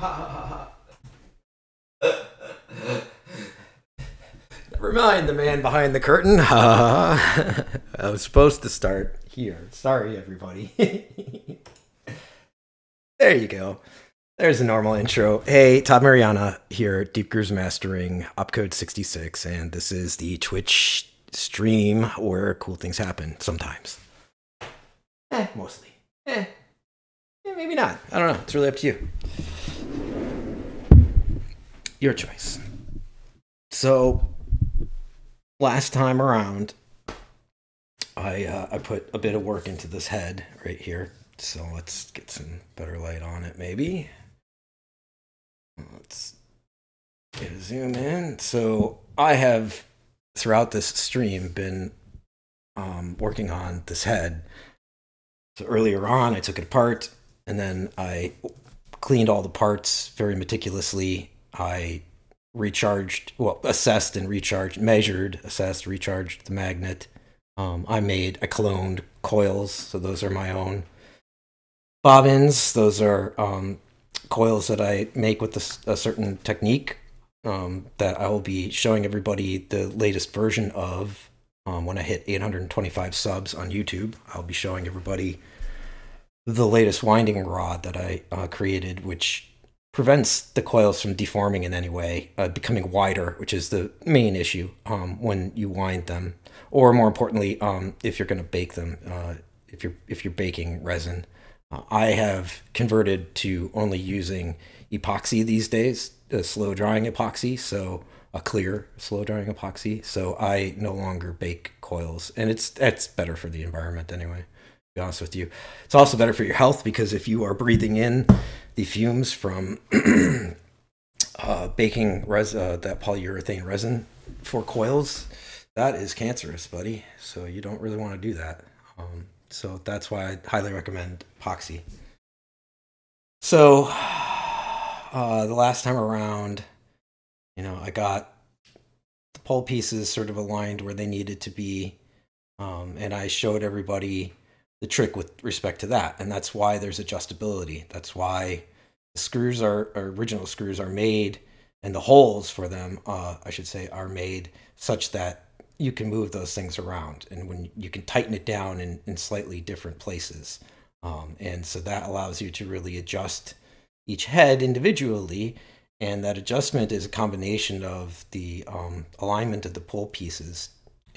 Never mind the man behind the curtain. I was supposed to start here. Sorry, everybody. There you go. There's a normal intro. Hey, Todd Mariana here, Deep Grooves Mastering, Opcode 66, and this is the Twitch stream where cool things happen sometimes. Mostly. Maybe not. I don't know. It's really up to you. Your choice. So, last time around, I put a bit of work into this head right here. So let's get some better light on it, maybe. Let's get a zoom in. So I have, throughout this stream, been working on this head. So earlier on, I took it apart, and then I cleaned all the parts very meticulously. I assessed and recharged, measured, assessed, recharged the magnet. I cloned coils, so those are my own bobbins. Those are coils that I make with a certain technique that I will be showing everybody the latest version of when I hit 825 subs on YouTube. I'll be showing everybody the latest winding rod that I created, which prevents the coils from deforming in any way, becoming wider, which is the main issue when you wind them, or more importantly, if you're going to bake them, if you're baking resin. I have converted to only using epoxy these days, slow drying epoxy, so a clear slow drying epoxy. So I no longer bake coils, and that's better for the environment anyway. To be honest with you, it's also better for your health, because if you are breathing in the fumes from baking that polyurethane resin for coils, that is cancerous, buddy. So you don't really want to do that. So that's why I highly recommend epoxy. So the last time around, I got the pole pieces sort of aligned where they needed to be, and I showed everybody the trick with respect to that, and that's why there's adjustability. That's why the screws original screws are made, and the holes for them, I should say, are made such that you can move those things around, and when you can tighten it down in slightly different places. And so that allows you to really adjust each head individually. And that adjustment is a combination of the alignment of the pole pieces.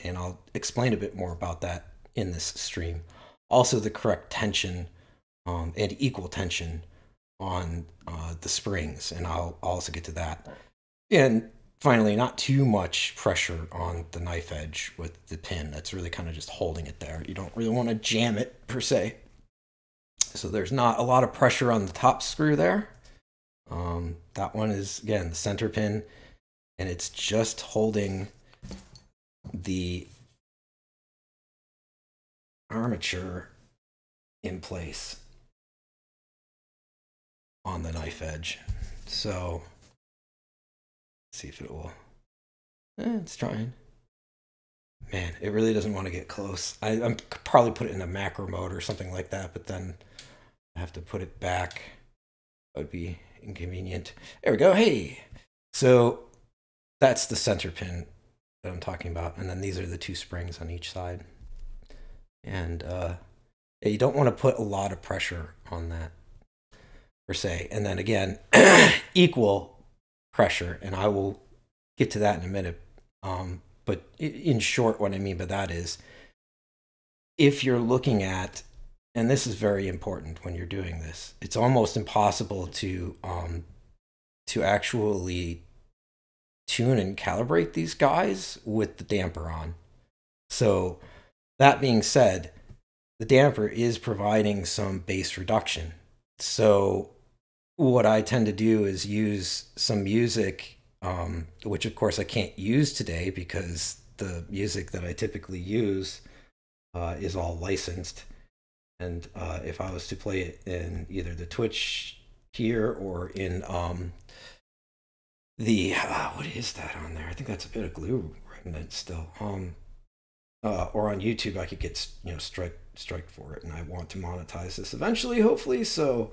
And I'll explain a bit more about that in this stream. Also the correct tension and equal tension on the springs. And I'll also get to that. And finally, not too much pressure on the knife edge with the pin. That's really kind of just holding it there. You don't really want to jam it per se. So there's not a lot of pressure on the top screw there. That one is, again, the center pin, and it's just holding the armature in place on the knife edge. So see if it will. It's trying. Man, it really doesn't want to get close. I'm probably put it in a macro mode or something like that, but then I have to put it back. That would be inconvenient. There we go. Hey, so that's the center pin that I'm talking about, and then these are the two springs on each side. And you don't want to put a lot of pressure on that per se. And then again, equal pressure, and I will get to that in a minute. But in short, what I mean by that is, if you're looking at, and this is very important when you're doing this, it's almost impossible to actually tune and calibrate these guys with the damper on. So that being said, the damper is providing some bass reduction. So what I tend to do is use some music, which of course I can't use today because the music that I typically use is all licensed. And if I was to play it in either the Twitch here or in what is that on there? I think that's a bit of glue remnant still. Or on YouTube, I could get strike for it, and I want to monetize this eventually, hopefully. So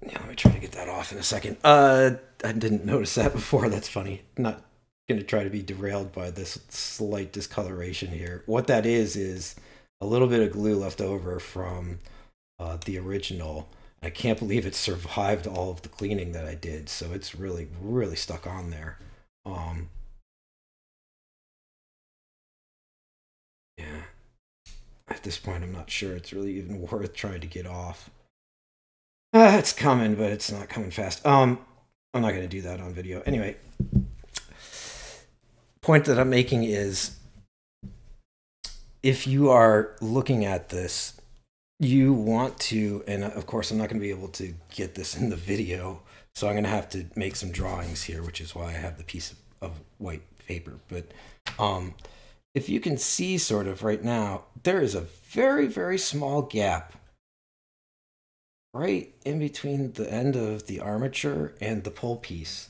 Yeah, let me try to get that off in a second. I didn't notice that before. That's funny. Not going to try to be derailed by this slight discoloration here. What that is a little bit of glue left over from the original. I can't believe it survived all of the cleaning that I did, so it's really, really stuck on there. Yeah. At this point, I'm not sure it's really even worth trying to get off. It's coming, but it's not coming fast. I'm not going to do that on video. Anyway, point that I'm making is if you are looking at this, you want to, and of course I'm not going to be able to get this in the video, so I'm going to have to make some drawings here, which is why I have the piece of white paper. But if you can see sort of right now, there is a very, very small gap right in between the end of the armature and the pull piece.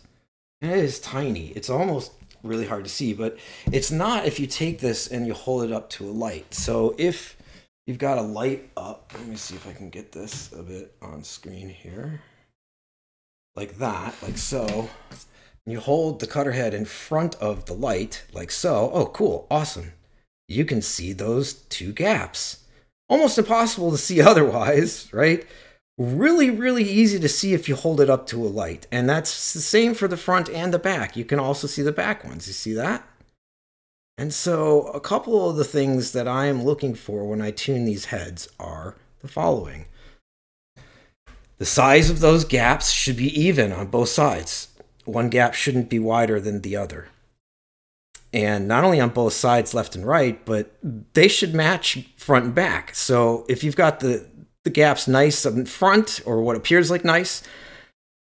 And it is tiny. It's almost really hard to see, but it's not if you take this and you hold it up to a light. So if you've got a light up, let me see if I can get this a bit on screen here. Like that, like so. And you hold the cutter head in front of the light, like so. Oh, cool, awesome. You can see those two gaps. Almost impossible to see otherwise, right? Really, really easy to see if you hold it up to a light. And that's the same for the front and the back. You can also see the back ones. You see that? And so a couple of the things that I am looking for when I tune these heads are the following. The size of those gaps should be even on both sides. One gap shouldn't be wider than the other. And not only on both sides, left and right, but they should match front and back. So if you've got the gaps nice in front, or what appears like nice,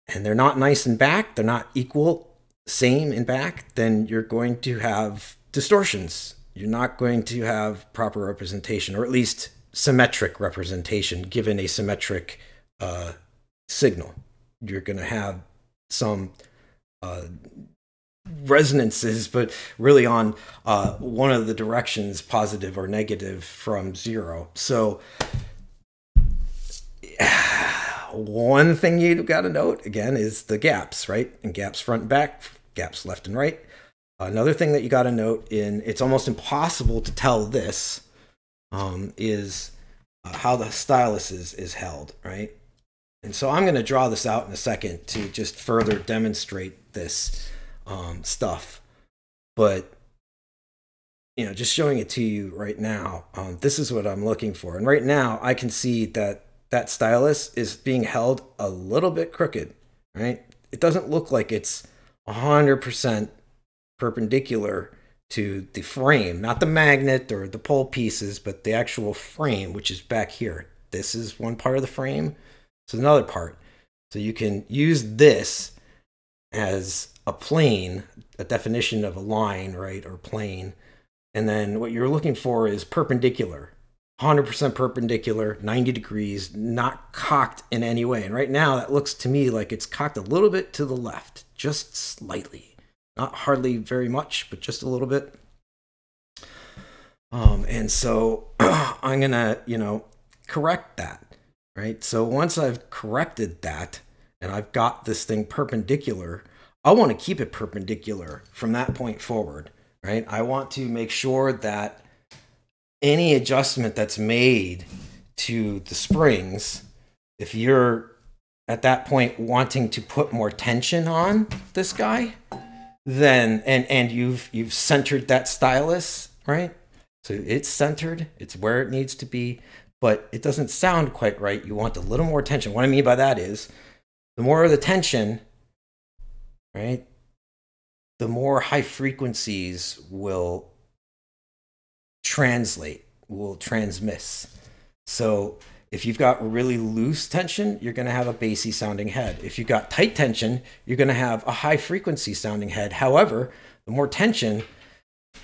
and they're not nice in back, they're not equal, same in back, then you're going to have distortions. You're not going to have proper representation, or at least symmetric representation, given a symmetric signal. You're going to have some resonances, but really on one of the directions, positive or negative from zero. So one thing you've got to note, again, is the gaps, right? And gaps front and back, gaps left and right. Another thing that you got to note, it's almost impossible to tell this, is how the stylus is held, right? And so I'm going to draw this out in a second to just further demonstrate this stuff. But, you know, just showing it to you right now, this is what I'm looking for. And right now I can see that that stylus is being held a little bit crooked, right? It doesn't look like it's 100% perpendicular to the frame, not the magnet or the pole pieces, but the actual frame, which is back here. This is one part of the frame. This is another part. So you can use this as a plane, a definition of a line, right, or plane. And then what you're looking for is perpendicular. 100% perpendicular, 90 degrees, not cocked in any way. And right now that looks to me like it's cocked a little bit to the left, just slightly. Not hardly very much, but just a little bit. And so I'm gonna, correct that, right? So once I've corrected that and I've got this thing perpendicular, I want to keep it perpendicular from that point forward, right? I want to make sure that any adjustment that's made to the springs, if you're at that point wanting to put more tension on this guy, then and you've centered that stylus, right? So it's centered, it's where it needs to be, but it doesn't sound quite right. You want a little more tension. What I mean by that is the more of the tension, right, the more high frequencies will translate, will transmiss. So if you've got really loose tension, you're going to have a bassy sounding head. If you've got tight tension, you're going to have a high frequency sounding head. However, the more tension,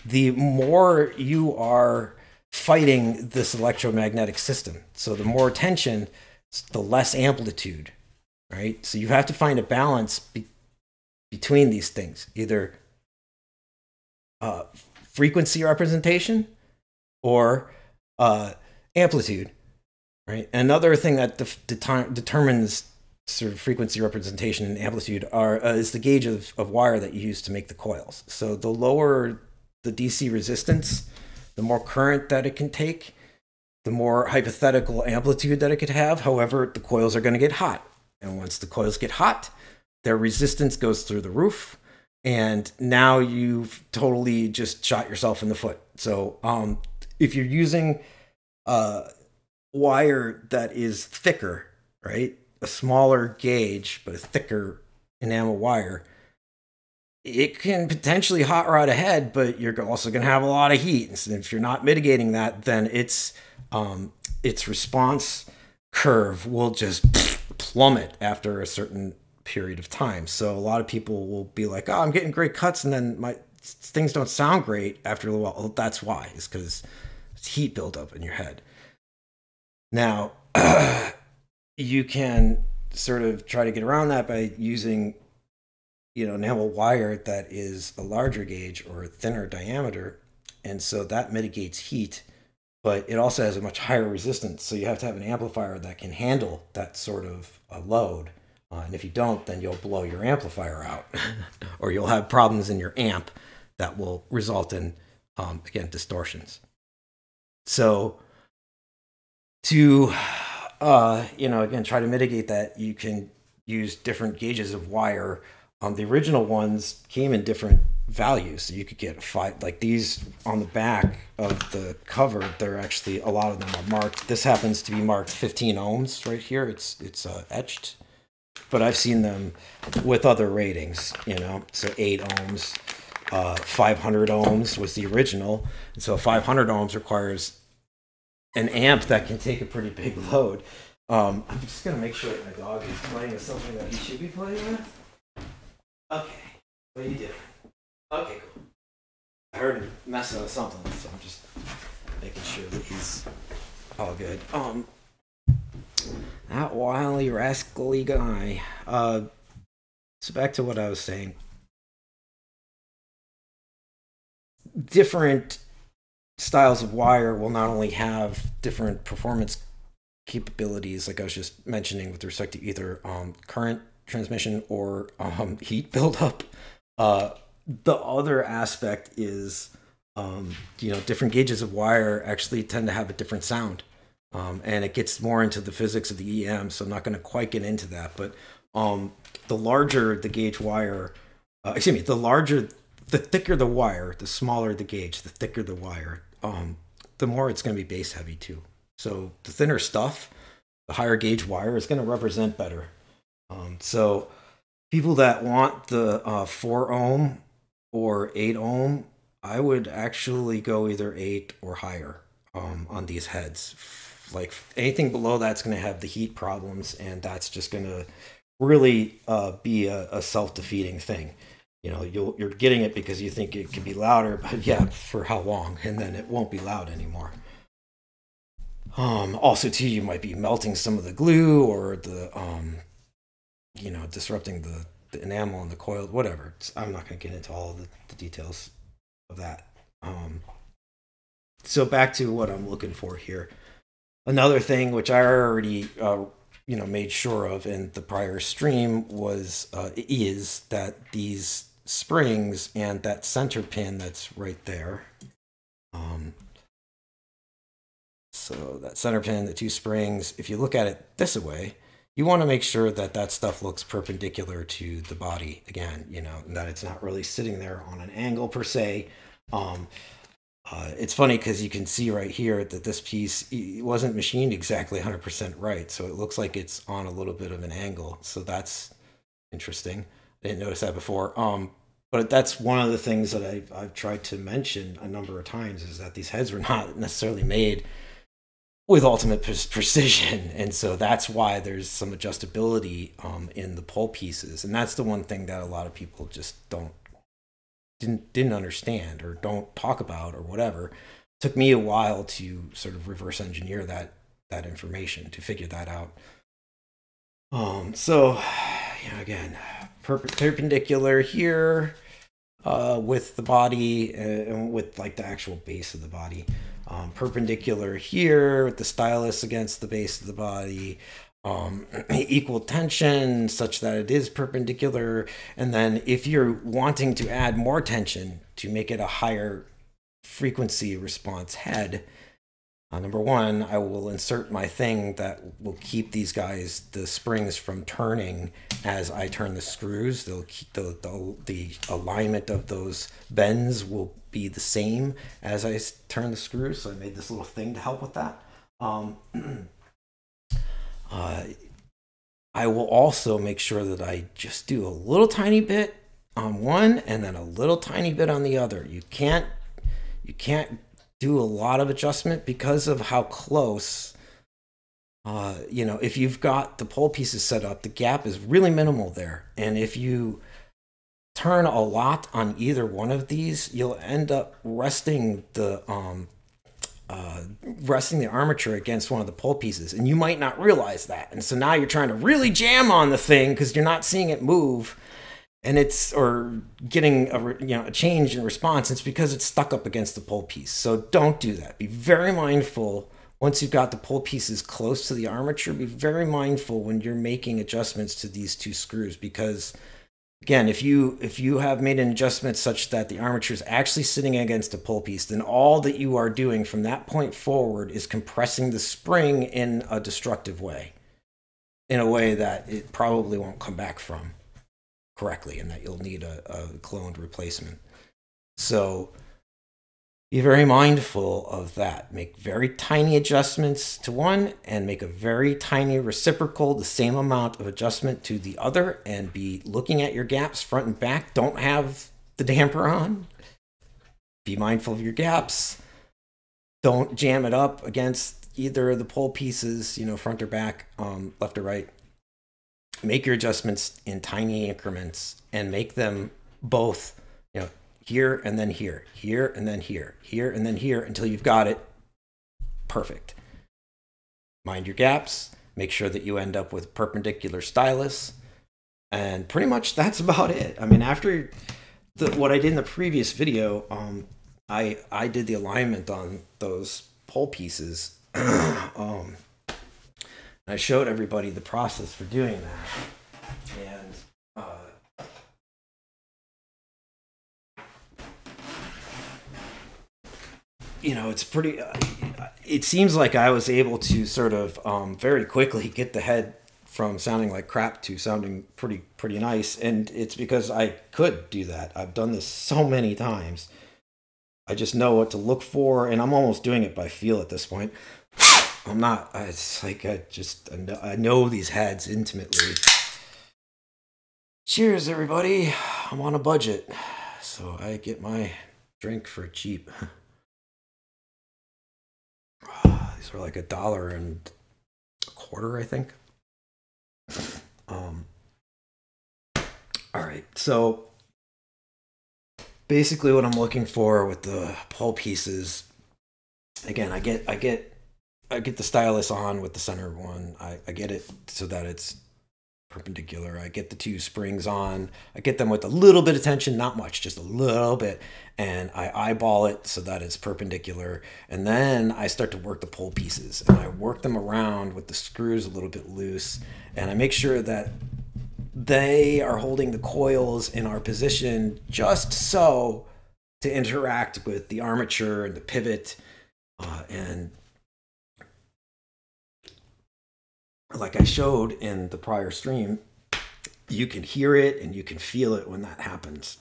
the more you are fighting this electromagnetic system. So the more tension, the less amplitude, right? So you have to find a balance between these things, either frequency representation or amplitude, right? Another thing that determines sort of frequency representation and amplitude is the gauge of wire that you use to make the coils. So the lower the DC resistance, the more current that it can take, the more hypothetical amplitude that it could have. However, the coils are going to get hot. And once the coils get hot, their resistance goes through the roof. And now you've totally just shot yourself in the foot. So if you're using wire that is thicker, right? A smaller gauge, but a thicker enamel wire, it can potentially hot rod ahead, but you're also going to have a lot of heat. And if you're not mitigating that, then its response curve will just plummet after a certain period of time. So a lot of people will be like, oh, I'm getting great cuts, and then my things don't sound great after a while. Well, that's why. It's because it's heat buildup in your head. Now, you can sort of try to get around that by using, enamel wire that is a larger gauge or a thinner diameter. And so that mitigates heat, but it also has a much higher resistance. So you have to have an amplifier that can handle that sort of a load. And if you don't, then you'll blow your amplifier out or you'll have problems in your amp that will result in, again, distortions. So to, again, try to mitigate that, you can use different gauges of wire. The original ones came in different values. So you could get like these on the back of the cover. They're actually, a lot of them are marked. This happens to be marked 15 ohms right here. It's etched. But I've seen them with other ratings, so 8 ohms, 500 ohms was the original. And so 500 ohms requires an amp that can take a pretty big load. I'm just going to make sure that my dog is playing with something that he should be playing with. Okay, what are you doing? Okay, cool. I heard him messing with something, so I'm just making sure that he's all good. That wily, rascally guy. So back to what I was saying. Different styles of wire will not only have different performance capabilities, like I was just mentioning, with respect to either current transmission or heat buildup. The other aspect is, different gauges of wire actually tend to have a different sound. And it gets more into the physics of the EM, so I'm not going to quite get into that. But the larger the gauge wire, the thicker the wire, the smaller the gauge, the thicker the wire, the more it's going to be bass heavy too. So the thinner stuff, the higher gauge wire is going to represent better. So people that want the 4 ohm or 8 ohm, I would actually go either 8 or higher on these heads. Like anything below that's going to have the heat problems, and that's just going to really be a self-defeating thing. You're getting it because you think it could be louder, but yeah, for how long? And then it won't be loud anymore. Also, too, you might be melting some of the glue or the, disrupting the enamel and the coil, whatever. I'm not going to get into all the details of that. So back to what I'm looking for here. Another thing which I already, made sure of in the prior stream is that these springs and that center pin that's right there. So that center pin, the 2 springs, if you look at it this way, you want to make sure that that stuff looks perpendicular to the body again, and that it's not really sitting there on an angle per se. It's funny because you can see right here that this piece wasn't machined exactly 100% right. So it looks like it's on a little bit of an angle. So that's interesting. I didn't notice that before. But that's one of the things that I've tried to mention a number of times, is that these heads were not necessarily made with ultimate precision. And so that's why there's some adjustability in the pole pieces. And that's the one thing that a lot of people just didn't understand or don't talk about or whatever. It took me a while to sort of reverse engineer that information, to figure that out. So again, perpendicular here with the body and with like the actual base of the body. Perpendicular here with the stylus against the base of the body. equal tension such that it is perpendicular. And then if you're wanting to add more tension to make it a higher frequency response head, number one, I will insert my thing that will keep these guys, the springs, from turning as I turn the screws. They'll keep the alignment of those bends will be the same as I turn the screws. So I made this little thing to help with that. I will also make sure that I just do a little tiny bit on one and then a little tiny bit on the other. You can't do a lot of adjustment because of how close, you know, if you've got the pole pieces set up, the gap is really minimal there. And if you turn a lot on either one of these, you'll end up resting the armature against one of the pole pieces, and you might not realize that. And so now you're trying to really jam on the thing because you're not seeing it move, and or getting a change in response. It's because it's stuck up against the pole piece. So don't do that. Be very mindful once you've got the pole pieces close to the armature. Be very mindful when you're making adjustments to these two screws, because again, if you have made an adjustment such that the armature is actually sitting against a pole piece, then all that you are doing from that point forward is compressing the spring in a destructive way, in a way that it probably won't come back from correctly, and that you'll need a cloned replacement. So be very mindful of that. Make very tiny adjustments to one and make a very tiny reciprocal, the same amount of adjustment to the other, and be looking at your gaps front and back. Don't have the damper on. Be mindful of your gaps. Don't jam it up against either of the pole pieces, you know, front or back, left or right. Make your adjustments in tiny increments and make them both, you know, here and then here, here and then here, here and then here, until you've got it perfect. Mind your gaps. Make sure that you end up with perpendicular stylus. And pretty much that's about it. I mean, after what I did in the previous video, I did the alignment on those pole pieces. I showed everybody the process for doing that. And you know, it's pretty, it seems like I was able to sort of very quickly get the head from sounding like crap to sounding pretty nice. And it's because I could do that. I've done this so many times. I just know what to look for, and I'm almost doing it by feel at this point. I'm not, it's like I know these heads intimately. Cheers, everybody. I'm on a budget, so I get my drink for cheap. These are like $1.25, I think. All right, so basically what I'm looking for with the pole pieces, again, I get the stylus on with the center one. I get it so that it's perpendicular. I get the two springs on. I get them with a little bit of tension, not much, just a little bit, and I eyeball it so that it's perpendicular. And then I start to work the pole pieces, and I work them around with the screws a little bit loose, and I make sure that they are holding the coils in our position just so to interact with the armature and the pivot, and like I showed in the prior stream, you can hear it and you can feel it when that happens.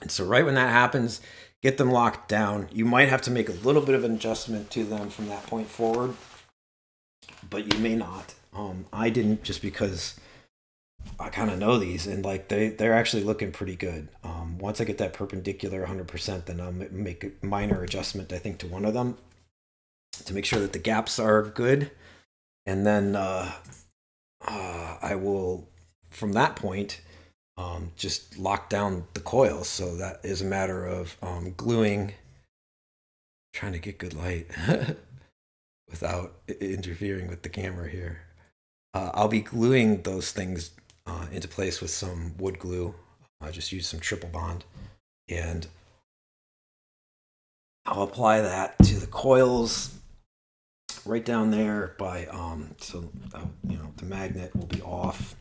And so right when that happens, get them locked down. You might have to make a little bit of an adjustment to them from that point forward, but you may not. I didn't, just because I kind of know these, and like they're actually looking pretty good. Once I get that perpendicular 100%, then I'll make a minor adjustment, I think, to one of them to make sure that the gaps are good. And then I will, from that point, just lock down the coils. So that is a matter of gluing, trying to get good light without interfering with the camera here. I'll be gluing those things into place with some wood glue. I just use some triple bond, and I'll apply that to the coils right down there by you know, the magnet will be off,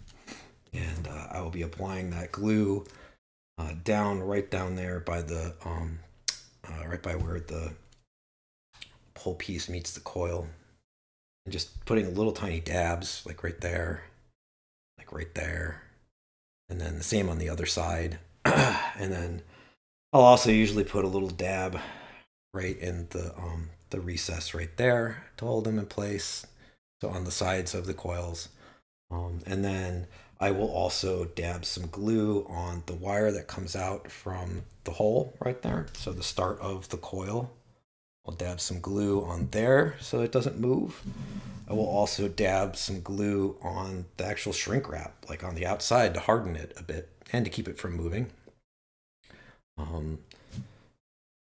and I will be applying that glue down right down there by the right by where the pole piece meets the coil, and just putting little tiny dabs like right there, and then the same on the other side. And then I'll also usually put a little dab right in the recess right there to hold them in place, so on the sides of the coils. And then I will also dab some glue on the wire that comes out from the hole right there, so the start of the coil. I'll dab some glue on there so it doesn't move. I will also dab some glue on the actual shrink wrap, like on the outside, to harden it a bit and to keep it from moving.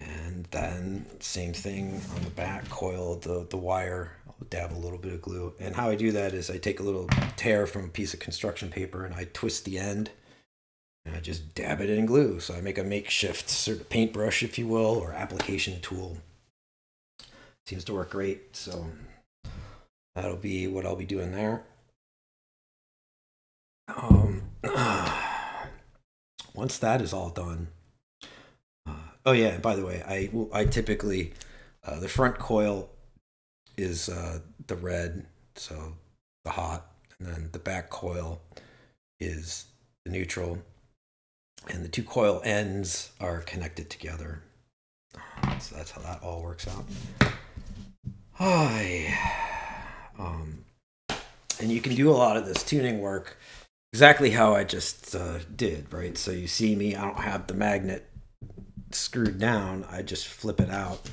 And then same thing on the back coil, the wire, I'll dab a little bit of glue. And how I do that is I take a little tear from a piece of construction paper and I twist the end and I just dab it in glue. So I make a makeshift sort of paintbrush, if you will, or application tool. Seems to work great. So that'll be what I'll be doing there. Once that is all done, oh yeah, and by the way, I typically, the front coil is the red, so the hot, and then the back coil is the neutral, and the two coil ends are connected together. So that's how that all works out. And you can do a lot of this tuning work exactly how I just did, right? So you see me, I don't have the magnet screwed down, I just flip it out.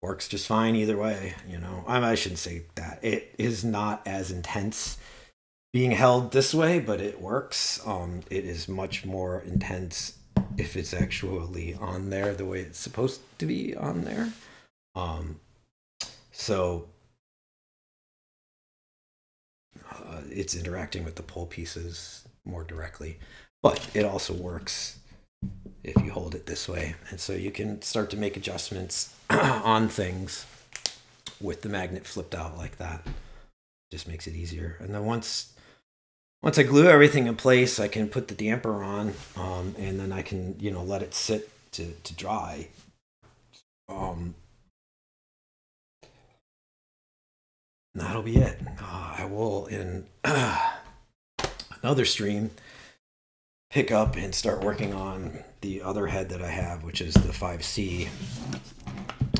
Works just fine either way, you know. I shouldn't say that. It is not as intense being held this way, but it works. It is much more intense if it's actually on there the way it's supposed to be on there. So it's interacting with the pole pieces more directly, but it also works if you hold it this way. And so you can start to make adjustments on things with the magnet flipped out like that. Just makes it easier. And then once I glue everything in place, I can put the damper on, and then I can, you know, let it sit to dry. That'll be it. I will, in another stream, pick up and start working on the other head that I have, which is the 5C,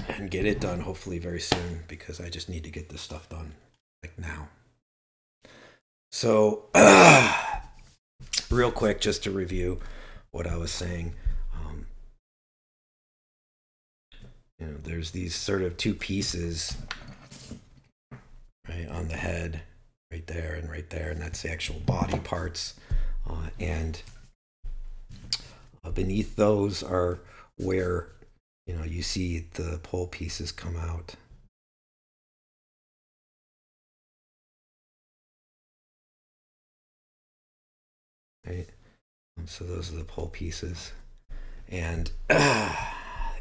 and get it done hopefully very soon, because I just need to get this stuff done like now. So real quick, just to review what I was saying, you know, there's these sort of two pieces right on the head, right there, and that's the actual body parts, and beneath those are where, you know, you see the pole pieces come out. Right, so those are the pole pieces, and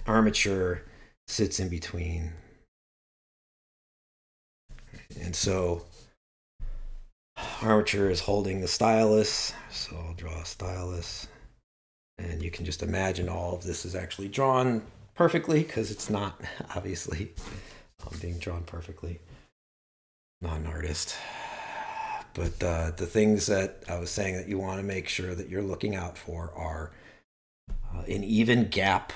armature sits in between. And so armature is holding the stylus, so I'll draw a stylus, and you can just imagine all of this is actually drawn perfectly, because it's not, obviously, being drawn perfectly. Not an artist. But the things that I was saying that you want to make sure that you're looking out for are an even gap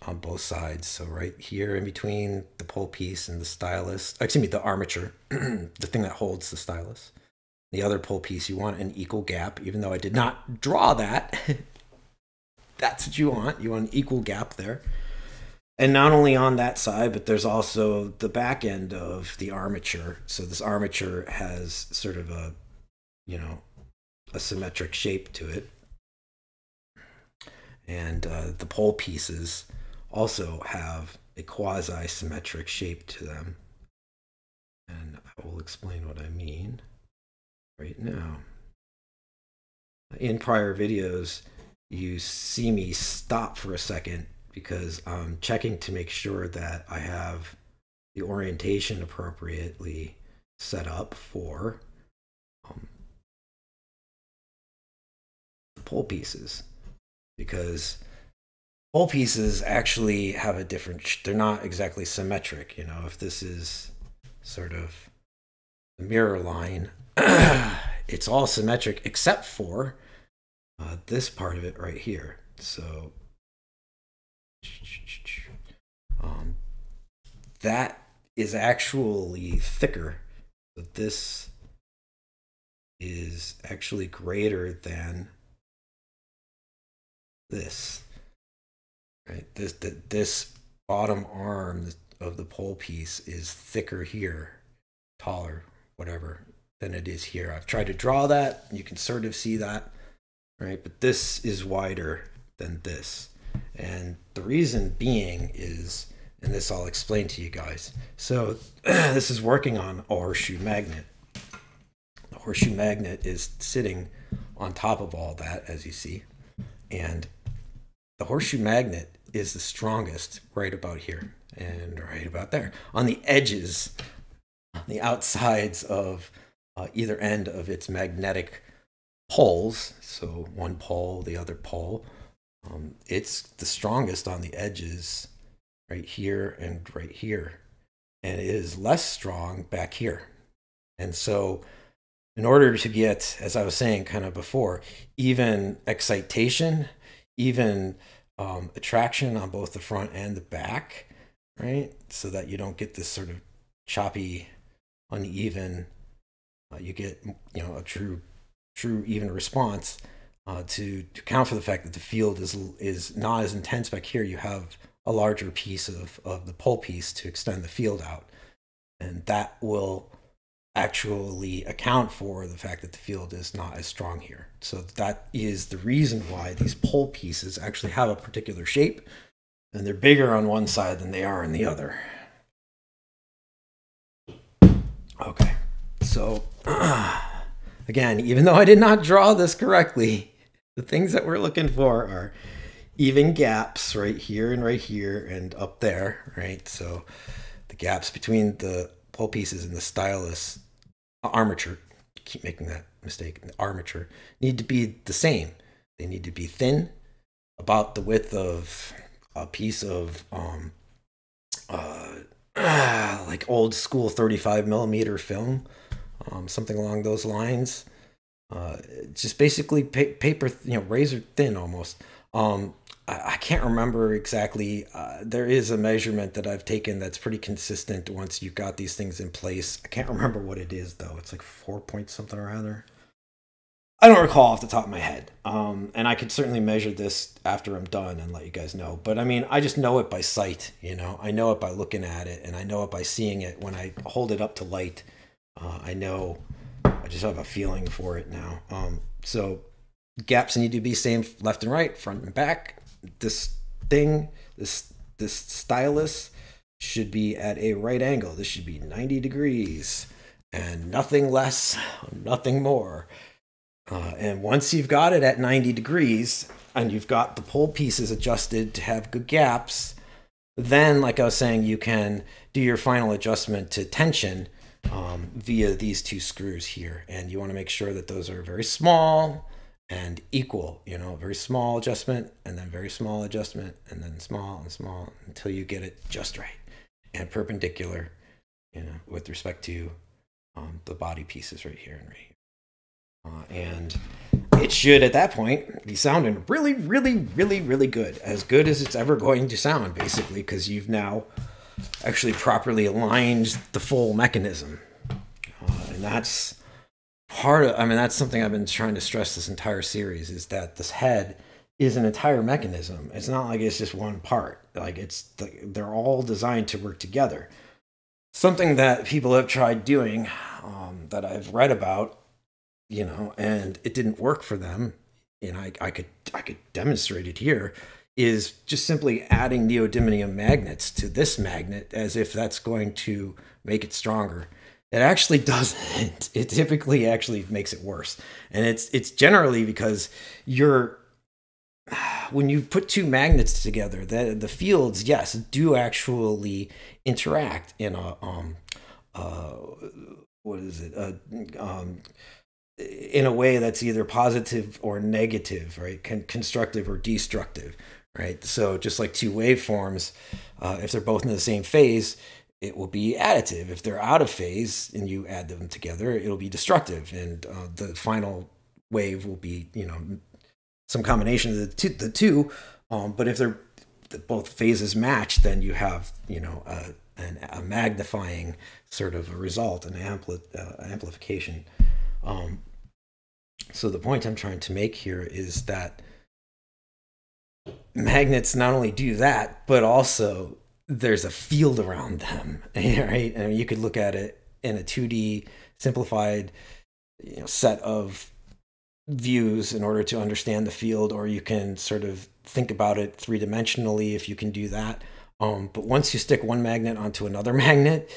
on both sides. So right here in between the pole piece and the stylus, excuse me, the armature, the thing that holds the stylus, the other pole piece, you want an equal gap, even though I did not draw that. That's what you want. You want an equal gap there. And not only on that side, but there's also the back end of the armature. So this armature has sort of a, you know, a symmetric shape to it. And the pole pieces also have a quasi-symmetric shape to them. And I will explain what I mean right now. In prior videos, you see me stop for a second because I'm checking to make sure that I have the orientation appropriately set up for the pole pieces, because pole pieces actually have a different, they're not exactly symmetric. You know, if this is sort of the mirror line, it's all symmetric except for this part of it right here. So that is actually thicker. So this is actually greater than this. Right? This bottom arm of the pole piece is thicker here, taller, whatever, than it is here. I've tried to draw that. You can sort of see that, right? But this is wider than this. And the reason being is, and this I'll explain to you guys. So this is working on a horseshoe magnet. The horseshoe magnet is sitting on top of all that, as you see. And the horseshoe magnet is the strongest right about here and right about there. On the edges, on the outsides of either end of its magnetic poles, so one pole, the other pole, it's the strongest on the edges right here and right here. And it is less strong back here. And so in order to get, as I was saying kind of before, even excitation, even attraction on both the front and the back, right? So that you don't get this sort of choppy, uneven, you get, you know, a true even response, to account for the fact that the field is not as intense back here. You have a larger piece of the pole piece to extend the field out. And that will actually account for the fact that the field is not as strong here. So that is the reason why these pole pieces actually have a particular shape, and they're bigger on one side than they are on the other. Okay, so again, even though I did not draw this correctly, the things that we're looking for are even gaps right here and up there, right? So the gaps between the pole pieces and the stylus armature, keep making that mistake, the armature, need to be the same. They need to be thin, about the width of a piece of like old school 35 millimeter film, something along those lines. Just basically paper, you know, razor thin almost. I can't remember exactly. There is a measurement that I've taken that's pretty consistent once you've got these things in place. I can't remember what it is, though. It's like 4 point something or other. I don't recall off the top of my head. And I could certainly measure this after I'm done and let you guys know. But I mean, I just know it by sight, you know. I know it by looking at it, and I know it by seeing it. When I hold it up to light, I know, I just have a feeling for it now. So gaps need to be same left and right, front and back. This thing, this stylus should be at a right angle. This should be 90 degrees and nothing less, nothing more. And once you've got it at 90 degrees and you've got the pole pieces adjusted to have good gaps, then, like I was saying, you can do your final adjustment to tension via these two screws here. And you want to make sure that those are very small and equal, you know, very small adjustment and then very small adjustment and then small and small until you get it just right and perpendicular, you know, with respect to the body pieces right here and right here. And it should, at that point, be sounding really, really, really, really good. As good as it's ever going to sound, basically, because you've now actually properly aligned the full mechanism. And that's part of, I mean, that's something I've been trying to stress this entire series, is that this head is an entire mechanism. It's not like it's just one part. Like they're all designed to work together. Something that people have tried doing, that I've read about, you know, and it didn't work for them, and I could demonstrate it here, is just simply adding neodymium magnets to this magnet as if that's going to make it stronger. It actually doesn't. It typically actually makes it worse. And it's generally because you're, when you put two magnets together, the fields, yes, do actually interact in a what is it? In a way that's either positive or negative, right? Constructive or destructive, right? So just like two waveforms, if they're both in the same phase, it will be additive. If they're out of phase and you add them together, it'll be destructive, and the final wave will be, you know, some combination of the two. But if they're both phases match, then you have, you know, a magnifying sort of a result, an amplification. So the point I'm trying to make here is that magnets not only do that, but also there's a field around them, right? I mean, you could look at it in a 2D simplified, you know, set of views in order to understand the field, or you can sort of think about it three-dimensionally if you can do that. But once you stick one magnet onto another magnet,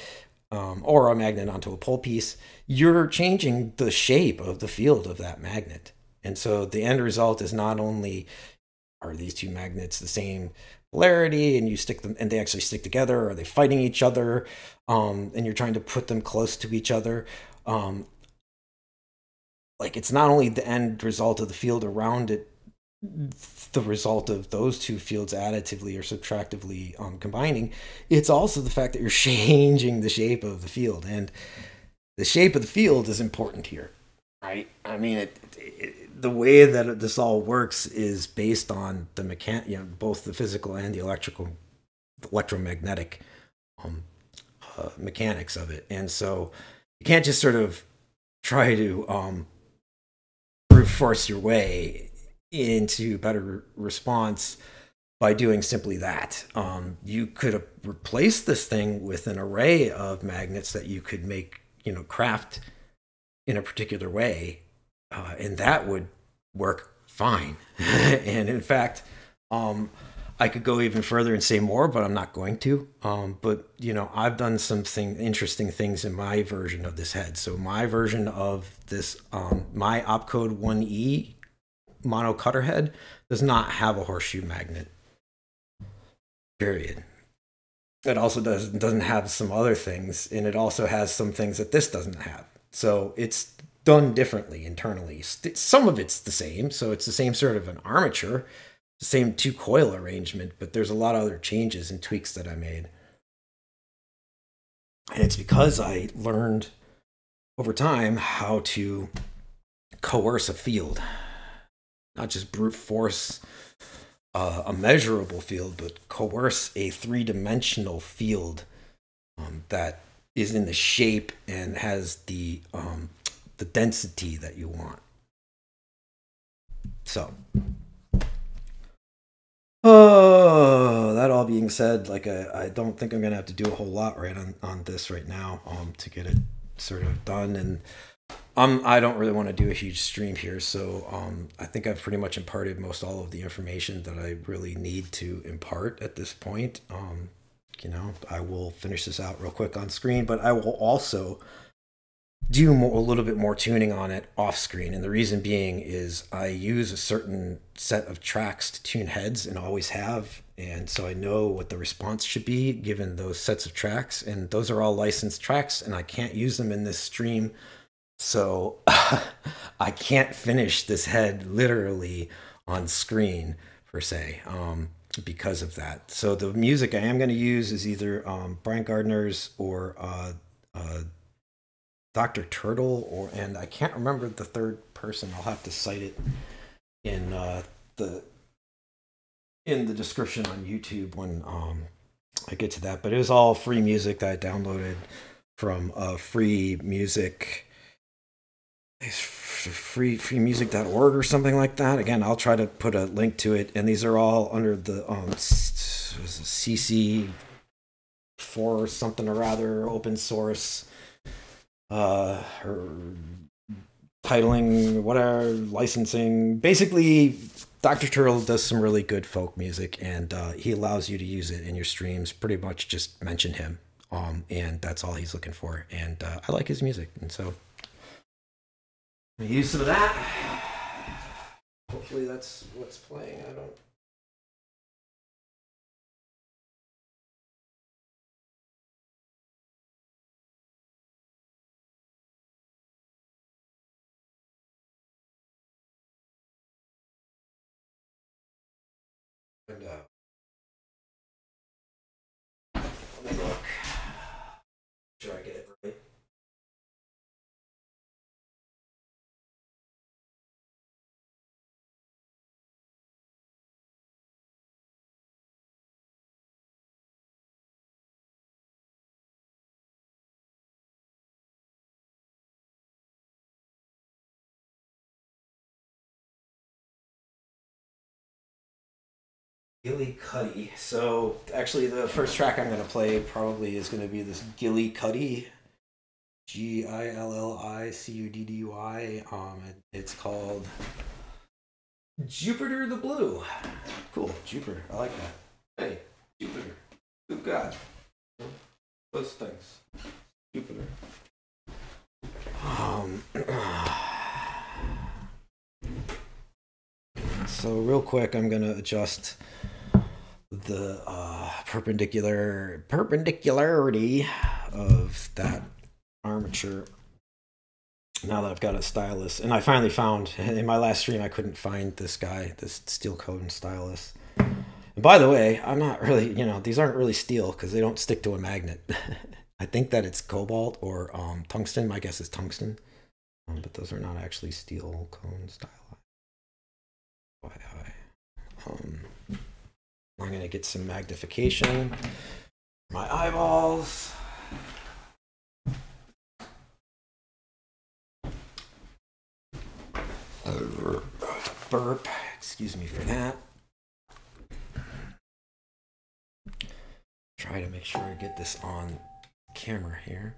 or a magnet onto a pole piece, you're changing the shape of the field of that magnet. And so the end result is not only are these two magnets the same polarity and you stick them and they actually stick together, or are they fighting each other, and you're trying to put them close to each other. Like, it's not only the end result of the field around it, the result of those two fields additively or subtractively combining, it's also the fact that you're changing the shape of the field, and the shape of the field is important here, right? I mean, the way that this all works is based on the you know, both the physical and the electromagnetic mechanics of it, and so you can't just sort of try to brute force your way into better response by doing simply that. You could replace this thing with an array of magnets that you could make, you know, craft in a particular way, and that would work fine. And in fact, I could go even further and say more, but I'm not going to. But, you know, I've done some interesting things in my version of this head. So my version of this, my opcode 1E mono cutter head does not have a horseshoe magnet, period. It also doesn't have some other things, and it also has some things that this doesn't have. So it's done differently internally. Some of it's the same, so it's the same sort of an armature, the same two coil arrangement, but there's a lot of other changes and tweaks that I made. And it's because I learned over time how to coerce a field, not just brute force a measurable field, but coerce a three-dimensional field that is in the shape and has the density that you want. So, that all being said, like, I don't think I'm gonna have to do a whole lot right on this right now to get it sort of done. And I don't really want to do a huge stream here, so I think I've pretty much imparted most all of the information that I really need to impart at this point. You know, I will finish this out real quick on screen, but I will also do a little bit more tuning on it off screen. And the reason being is I use a certain set of tracks to tune heads, and always have. And so I know what the response should be given those sets of tracks. And those are all licensed tracks, and I can't use them in this stream. So I can't finish this head literally on screen per se, because of that. So the music I am going to use is either Brian Gardner's or Dr. Turtle, and I can't remember the third person. I'll have to cite it in the description on YouTube when I get to that. But it was all free music that I downloaded from free music. freemusic.org or something like that. Again, I'll try to put a link to it, and these are all under the CC 4 something or other, open source, or titling, whatever, licensing. Basically, Dr. Turtle does some really good folk music, and he allows you to use it in your streams. Pretty much just mention him, and that's all he's looking for. And I like his music, and so I use some of that. Hopefully that's what's playing. I don't And let me look. Should I get it right? Gilly Cuddy. So actually, the first track I'm going to play probably is going to be this Gilly Cuddy, Gillicuddy. It's called Jupiter the Blue. Cool, Jupiter. I like that. Hey, Jupiter. Good God. Those things. Jupiter. So real quick, I'm gonna adjust the perpendicularity of that armature now that I've got a stylus. And I finally found, in my last stream I couldn't find this guy, this steel coating stylus. And by the way, I'm not really, these aren't really steel because they don't stick to a magnet. I think that it's cobalt or tungsten. My guess is tungsten, but those are not actually steel cone stylus. I'm gonna get some magnification for my eyeballs. Burp, excuse me for that. Try to make sure I get this on camera here.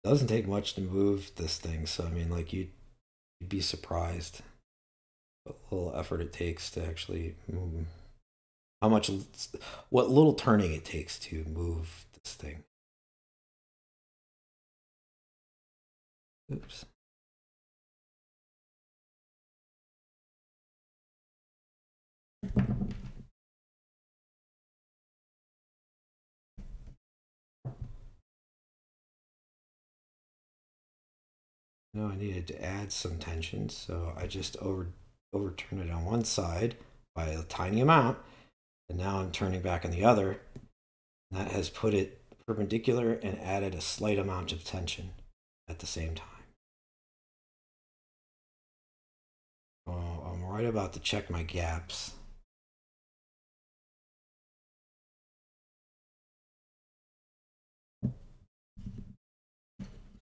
Doesn't take much to move this thing, so I mean, like, you'd be surprised what little effort it takes to actually move. What little turning it takes to move this thing. Oops. No, I needed to add some tension, so I just overturned it on one side by a tiny amount, and now I'm turning back on the other. And that has put it perpendicular and added a slight amount of tension at the same time. Oh, I'm right about to check my gaps.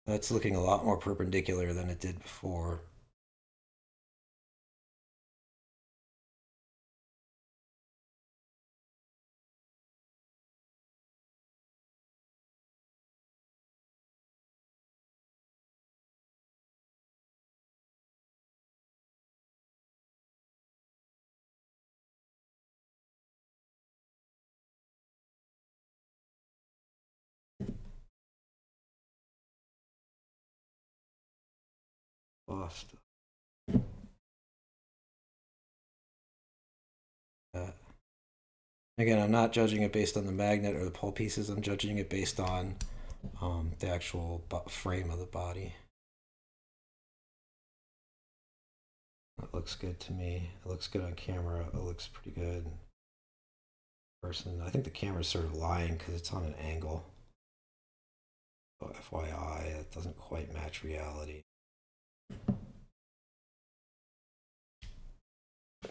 That's looking a lot more perpendicular than it did before. Lost. Again, I'm not judging it based on the magnet or the pole pieces. I'm judging it based on the actual frame of the body. That looks good to me. It looks good on camera. It looks pretty good. Person, I think the camera's sort of lying because it's on an angle. So FYI, it doesn't quite match reality.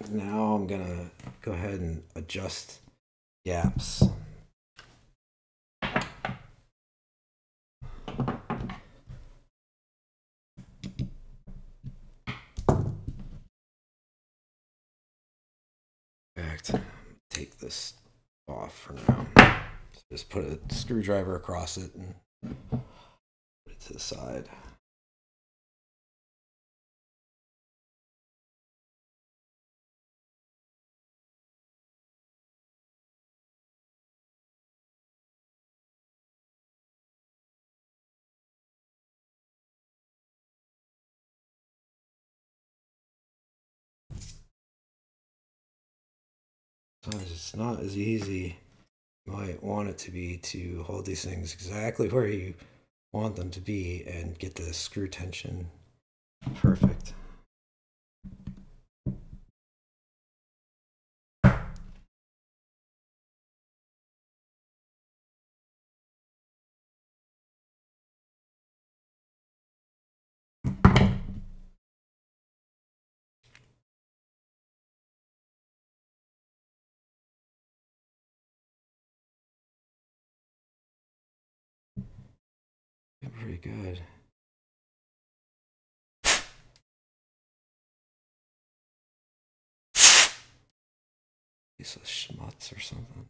Now I'm gonna go ahead and adjust gaps. In fact, take this off for now. Just put a screwdriver across it and put it to the side. sometimes it's not as easy you might want it to be to hold these things exactly where you want them to be and get the screw tension perfect. Pretty good. Piece of schmutz or something.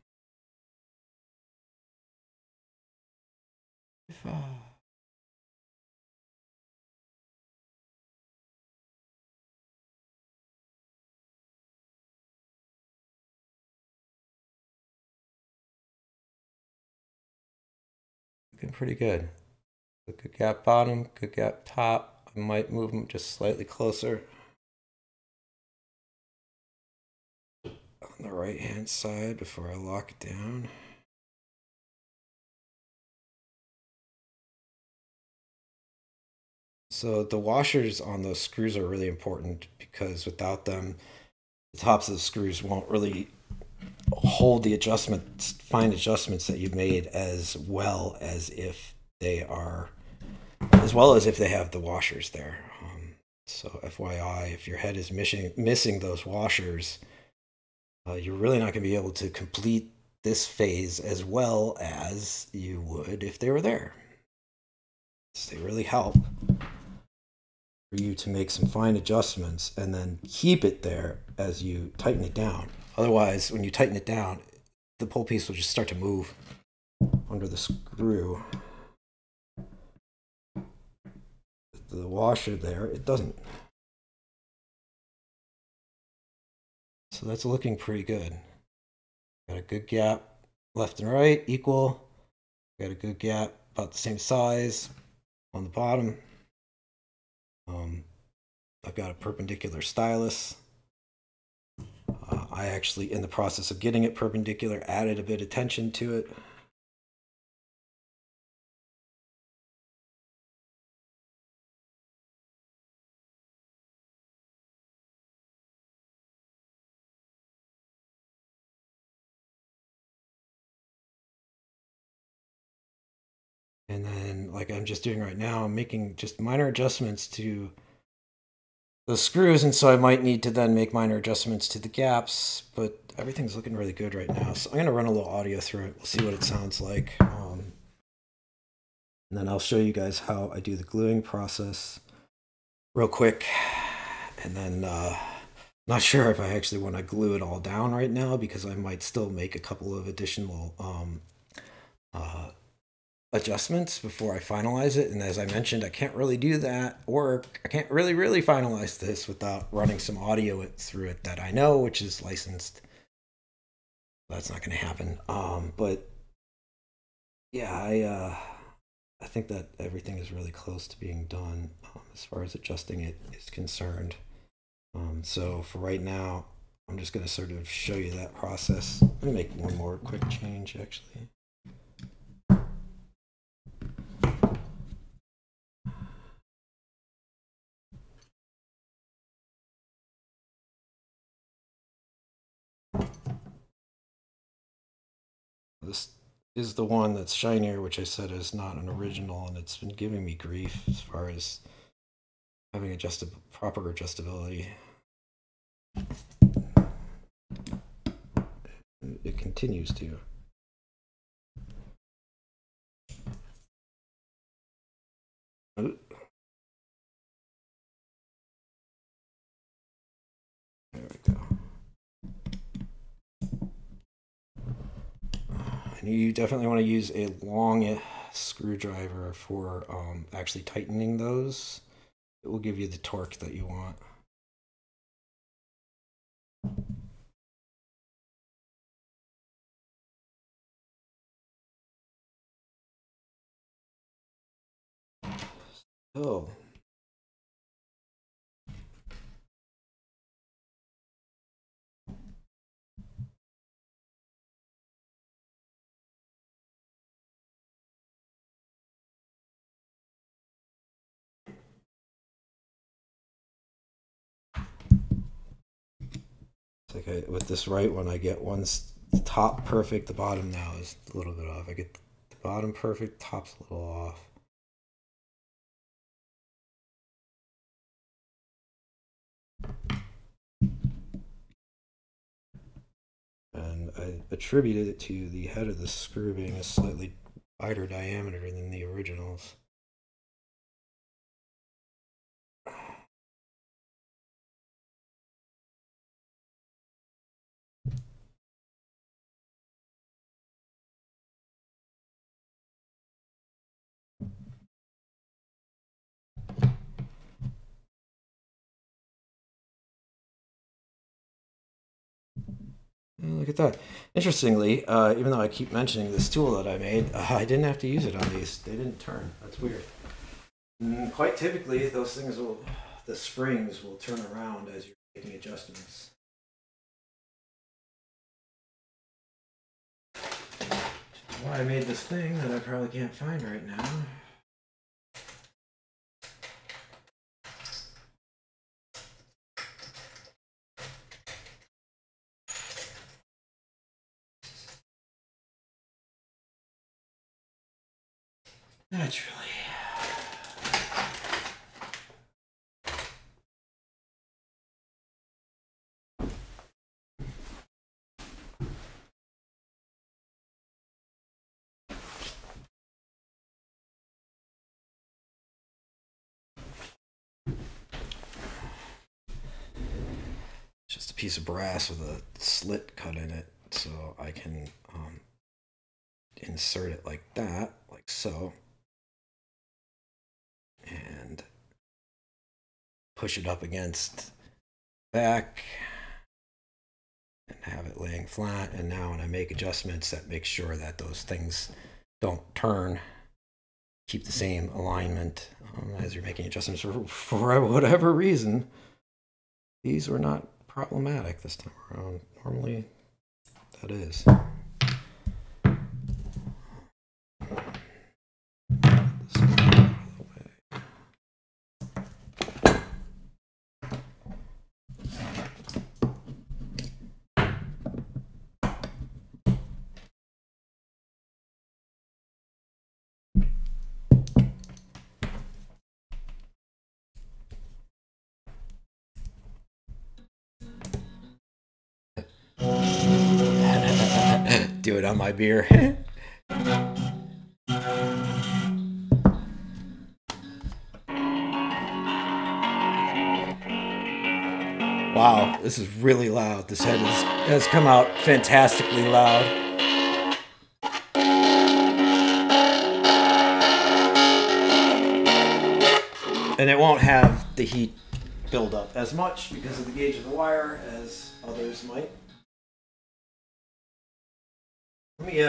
Looking pretty good. Good gap bottom, good gap top. I might move them just slightly closer. On the right hand side before I lock it down. So the washers on those screws are really important because without them, the tops of the screws won't really hold the adjustments, fine adjustments that you've made as well as if they have the washers there. So FYI, if your head is missing those washers, you're really not going to be able to complete this phase as well as you would if they were there. So they really help for you to make some fine adjustments and then keep it there as you tighten it down. Otherwise, when you tighten it down, the pull piece will just start to move under the screw. The washer there, it doesn't. So that's looking pretty good. Got a good gap left and right, equal. Got a good gap about the same size on the bottom. I've got a perpendicular stylus. I actually, in the process of getting it perpendicular, added a bit of tension to it. And then, like I'm just doing right now, I'm making just minor adjustments to the screws, and so I might need to then make minor adjustments to the gaps, but everything's looking really good right now. So I'm going to run a little audio through it. We'll see what it sounds like. And then I'll show you guys how I do the gluing process real quick. And then, not sure if I actually want to glue it all down right now because I might still make a couple of additional adjustments before I finalize it. And as I mentioned, I can't really do that work. I can't really finalize this without running some audio through it that I know, which is licensed. That's not going to happen. But yeah, I think that everything is really close to being done as far as adjusting it is concerned. So for right now, I'm just going to sort of show you that process. Let me make one more quick change, actually. This is the one that's shinier, which I said is not an original, and it's been giving me grief as far as having proper adjustability. It continues to. There we go. And you definitely want to use a long screwdriver for actually tightening those. It will give you the torque that you want. Oh. It's like with this right one, I get one top perfect, the bottom now is a little bit off. I get the bottom perfect, top's a little off. And I attributed it to the head of the screw being a slightly wider diameter than the originals. Look at that. Interestingly, even though I keep mentioning this tool that I made, I didn't have to use it on these. They didn't turn. That's weird. Quite typically, those things will, the springs will turn around as you're making adjustments. Why I made this thing that I probably can't find right now. Naturally. Just a piece of brass with a slit cut in it, so I can insert it like that, like so, and push it up against back and have it laying flat. And now when I make adjustments, that makes sure that those things don't turn, keep the same alignment as you're making adjustments. For whatever reason, these were not problematic this time around. Normally that is. Do it on my beer. Wow, this is really loud. This head has come out fantastically loud. And it won't have the heat build up as much because of the gauge of the wire as others might. Let me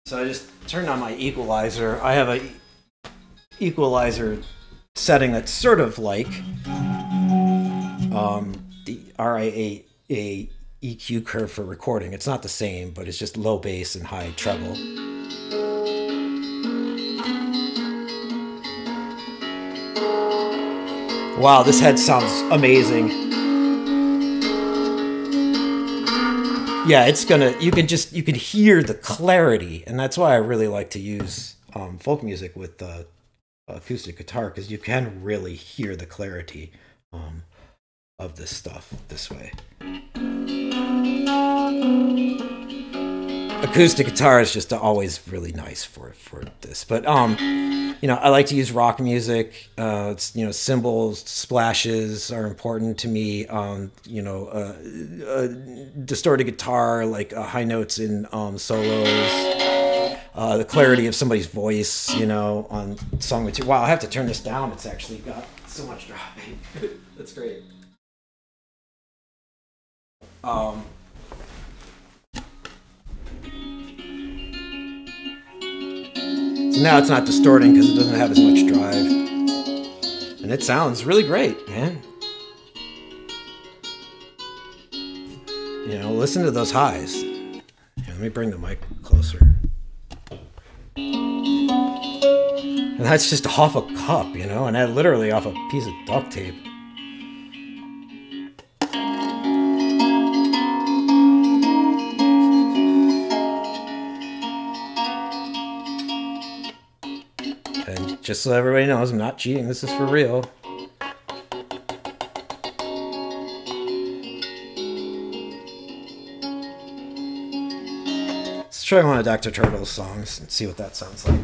so I just turned on my equalizer. I have a equalizer setting that's sort of like the RIA EQ curve for recording. It's not the same, but it's just low bass and high treble. Wow, this head sounds amazing. Yeah, it's gonna, you can hear the clarity, and that's why I really like to use folk music with acoustic guitar, because you can really hear the clarity of this stuff this way. Acoustic guitar is just always really nice for this, but you know, I like to use rock music. It's, you know, cymbals, splashes are important to me. You know, distorted guitar, like high notes in solos. The clarity of somebody's voice, you know, on song material. Wow, I have to turn this down. It's actually got so much dropping. That's great. So now it's not distorting because it doesn't have as much drive. And it sounds really great, man. You know, listen to those highs. Here, let me bring the mic closer. And that's just off a cup, you know, and that literally off a piece of duct tape. And just so everybody knows, I'm not cheating. This is for real. Let's try one of Dr. Turtle's songs and see what that sounds like.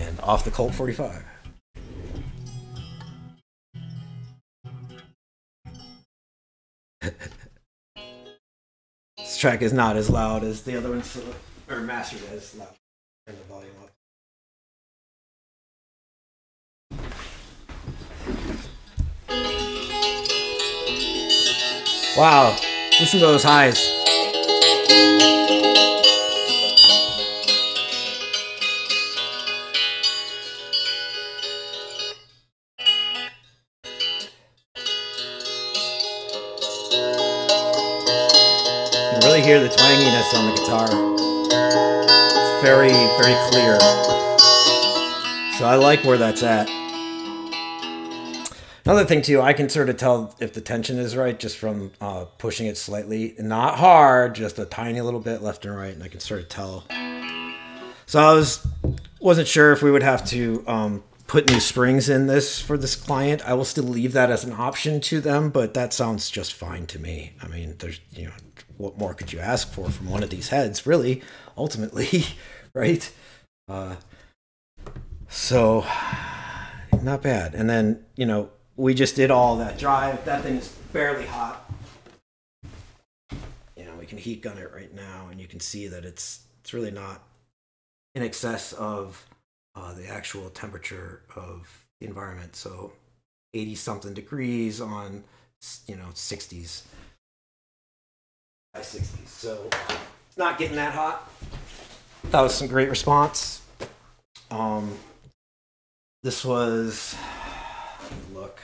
And off the Colt 45. This track is not as loud as the other ones, so, or mastered as loud. Turn the volume up. Wow, listen to those highs. You can really hear the twanginess on the guitar. It's very, very clear. So I like where that's at. Another thing too, I can sort of tell if the tension is right just from pushing it slightly, not hard, just a tiny little bit left and right, and I can sort of tell. So I wasn't sure if we would have to put new springs in this for this client. I will still leave that as an option to them, but that sounds just fine to me. I mean, there's, you know, what more could you ask for from one of these heads, really, ultimately, right? So not bad. And then, you know, we just did all that drive. That thing is barely hot. You know, we can heat gun it right now, and you can see that it's really not in excess of the actual temperature of the environment. So 80 something degrees on, you know, 60s, high 60s. So it's not getting that hot. That was some great response. This was, look.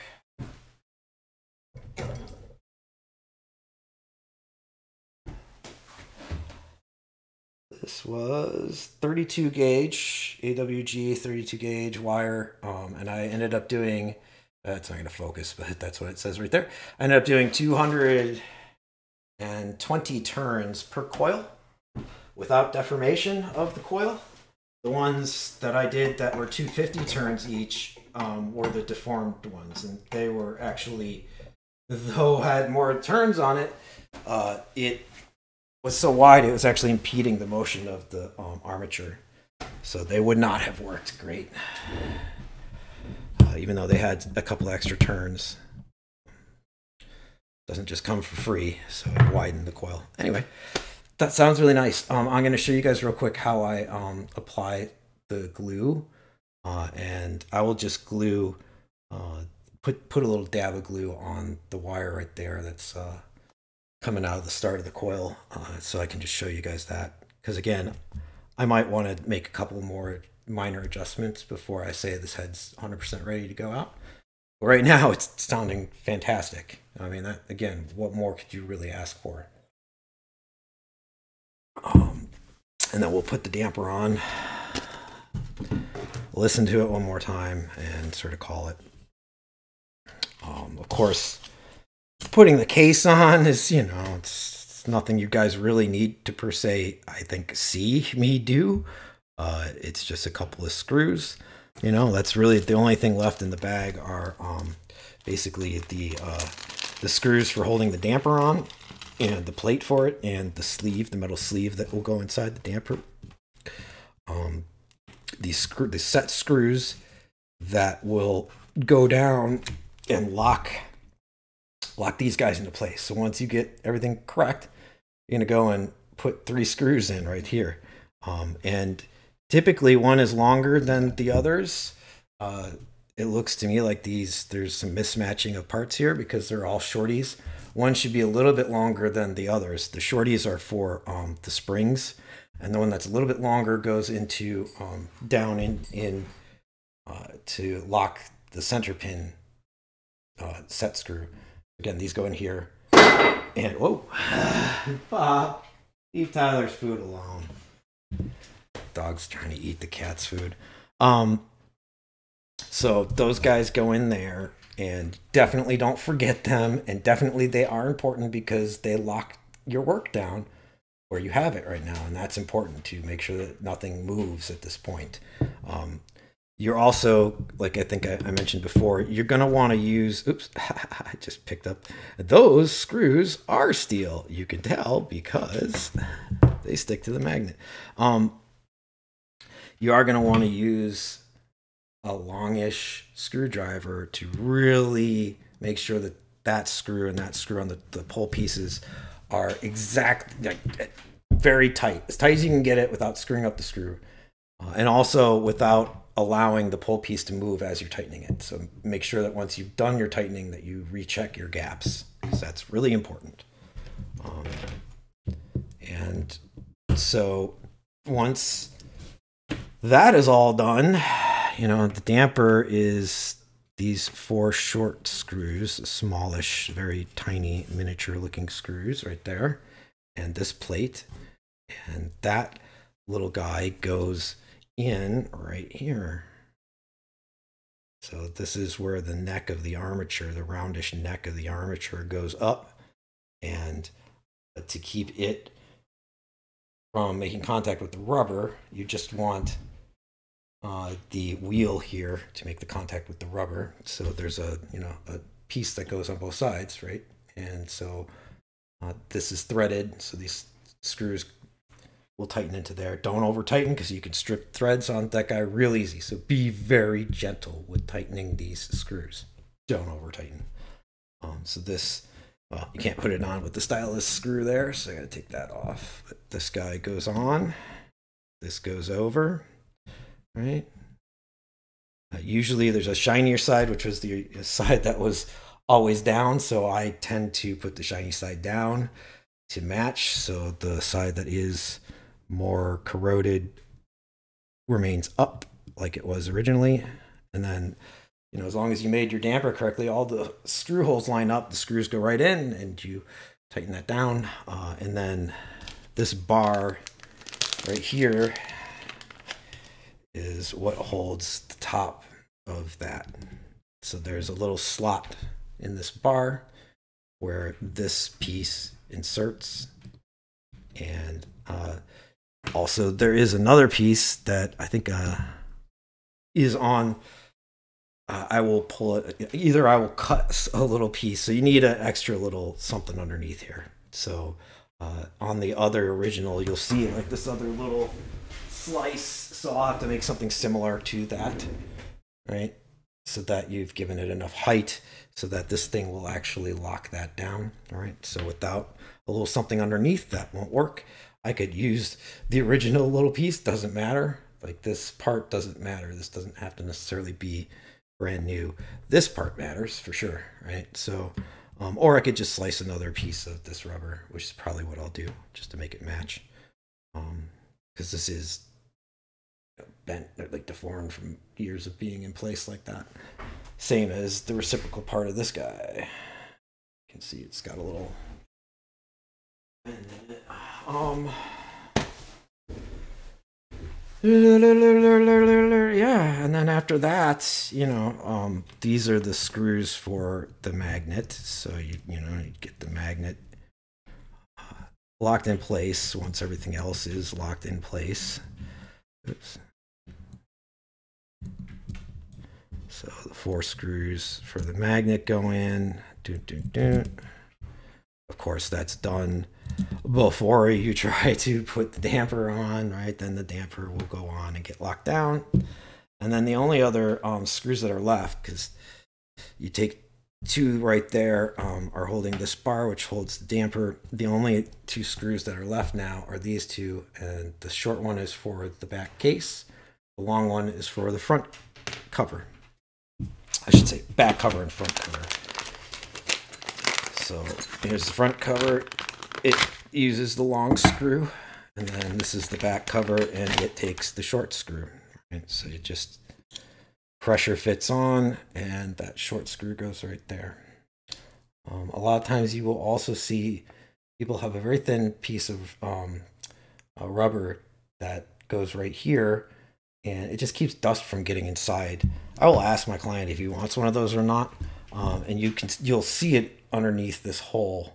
This was 32 gauge, AWG 32 gauge wire, and I ended up doing, it's not going to focus, but that's what it says right there. I ended up doing 220 turns per coil without deformation of the coil. The ones that I did that were 250 turns each were the deformed ones, and they were actually, though had more turns on it, it was so wide it was actually impeding the motion of the armature, so they would not have worked great, even though they had a couple extra turns. Doesn't just come for free, so it widened the coil. Anyway, that sounds really nice. I'm going to show you guys real quick how I apply the glue, and I will just glue, put a little dab of glue on the wire right there that's coming out of the start of the coil, so I can just show you guys that, because again, I might want to make a couple more minor adjustments before I say this head's 100% ready to go out. But right now it's sounding fantastic. I mean, that, again, what more could you really ask for? And then we'll put the damper on, listen to it one more time, and sort of call it. Of course, putting the case on is, you know, it's nothing you guys really need to per se, I think, see me do. It's just a couple of screws. You know, that's really the only thing left in the bag are basically the screws for holding the damper on, and the plate for it, and the sleeve, the metal sleeve that will go inside the damper. The set screws that will go down and lock these guys into place. So once you get everything correct, you're gonna go and put 3 screws in right here. And typically one is longer than the others. It looks to me like there's some mismatching of parts here because they're all shorties. One should be a little bit longer than the others. The shorties are for the springs, and the one that's a little bit longer goes into down in to lock the center pin set screw. Again, these go in here. And, whoa, Bob, leave Tyler's food alone. Dog's trying to eat the cat's food. So those guys go in there, and definitely don't forget them. And definitely they are important because they lock your work down where you have it right now. And that's important to make sure that nothing moves at this point. You're also, like I think I mentioned before, you're going to want to use, oops, I just picked up, those screws are steel. You can tell because they stick to the magnet. You are going to want to use a longish screwdriver to really make sure that that screw and that screw on the pull pieces are very tight as you can get it without screwing up the screw. And also without allowing the pull piece to move as you're tightening it. So make sure that once you've done your tightening that you recheck your gaps, because that's really important. And so once that is all done, you know, the damper is these 4 short screws, smallish, very tiny miniature looking screws right there, and this plate, and that little guy goes in right here. So this is where the neck of the armature, the roundish neck of the armature goes up, and to keep it from making contact with the rubber, you just want the wheel here to make the contact with the rubber. So there's a piece that goes on both sides, right? And so this is threaded, so these screws will tighten into there. Don't over tighten because you can strip threads on that guy real easy. So be very gentle with tightening these screws. Don't over tighten. So this, well, you can't put it on with the stylus screw there, so I gotta take that off. But this guy goes on. This goes over, right? Usually there's a shinier side, which was the side that was always down. So I tend to put the shiny side down to match. So the side that is more corroded remains up like it was originally. And then, you know, as long as you made your damper correctly, all the screw holes line up, the screws go right in, and you tighten that down. And then this bar right here is what holds the top of that. So there's a little slot in this bar where this piece inserts, and also there is another piece that I think is on, I will pull it, either I will cut a little piece, so you need an extra little something underneath here. So on the other original you'll see like this other little slice, so I'll have to make something similar to that, right? So that you've given it enough height so that this thing will actually lock that down. All right, so without a little something underneath, that won't work. I could use the original little piece, doesn't matter. Like this part doesn't matter. This doesn't have to necessarily be brand new. This part matters for sure, right? So, or I could just slice another piece of this rubber, which is probably what I'll do just to make it match. Because this is bent, like deformed from years of being in place like that. Same as the reciprocal part of this guy. You can see it's got a little bend in it. Yeah, and then after that, you know, these are the screws for the magnet. So you get the magnet locked in place once everything else is locked in place. Oops. So the 4 screws for the magnet go in. Of course, that's done before you try to put the damper on, right? Then the damper will go on and get locked down. And then the only other screws that are left, because you take 2 right there, are holding this bar, which holds the damper. The only 2 screws that are left now are these 2, and the short one is for the back case. The long one is for the front cover. I should say back cover and front cover. So here's the front cover. It uses the long screw, and then this is the back cover, and it takes the short screw. And so you just pressure fits on, and that short screw goes right there. A lot of times you will also see people have a very thin piece of rubber that goes right here, and it just keeps dust from getting inside. I will ask my client if he wants one of those or not, and you'll see it underneath this hole.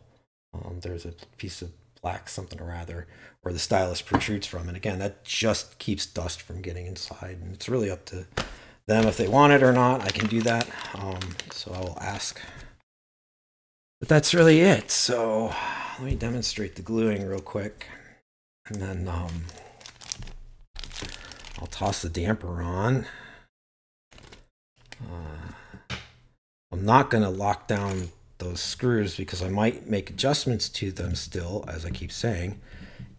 There's a piece of black something or other where the stylus protrudes from, and again, that just keeps dust from getting inside, and it's really up to them if they want it or not. I can do that, so I will ask. But that's really it. So let me demonstrate the gluing real quick, and then I'll toss the damper on. I'm not going to lock down those screws because I might make adjustments to them still, as I keep saying,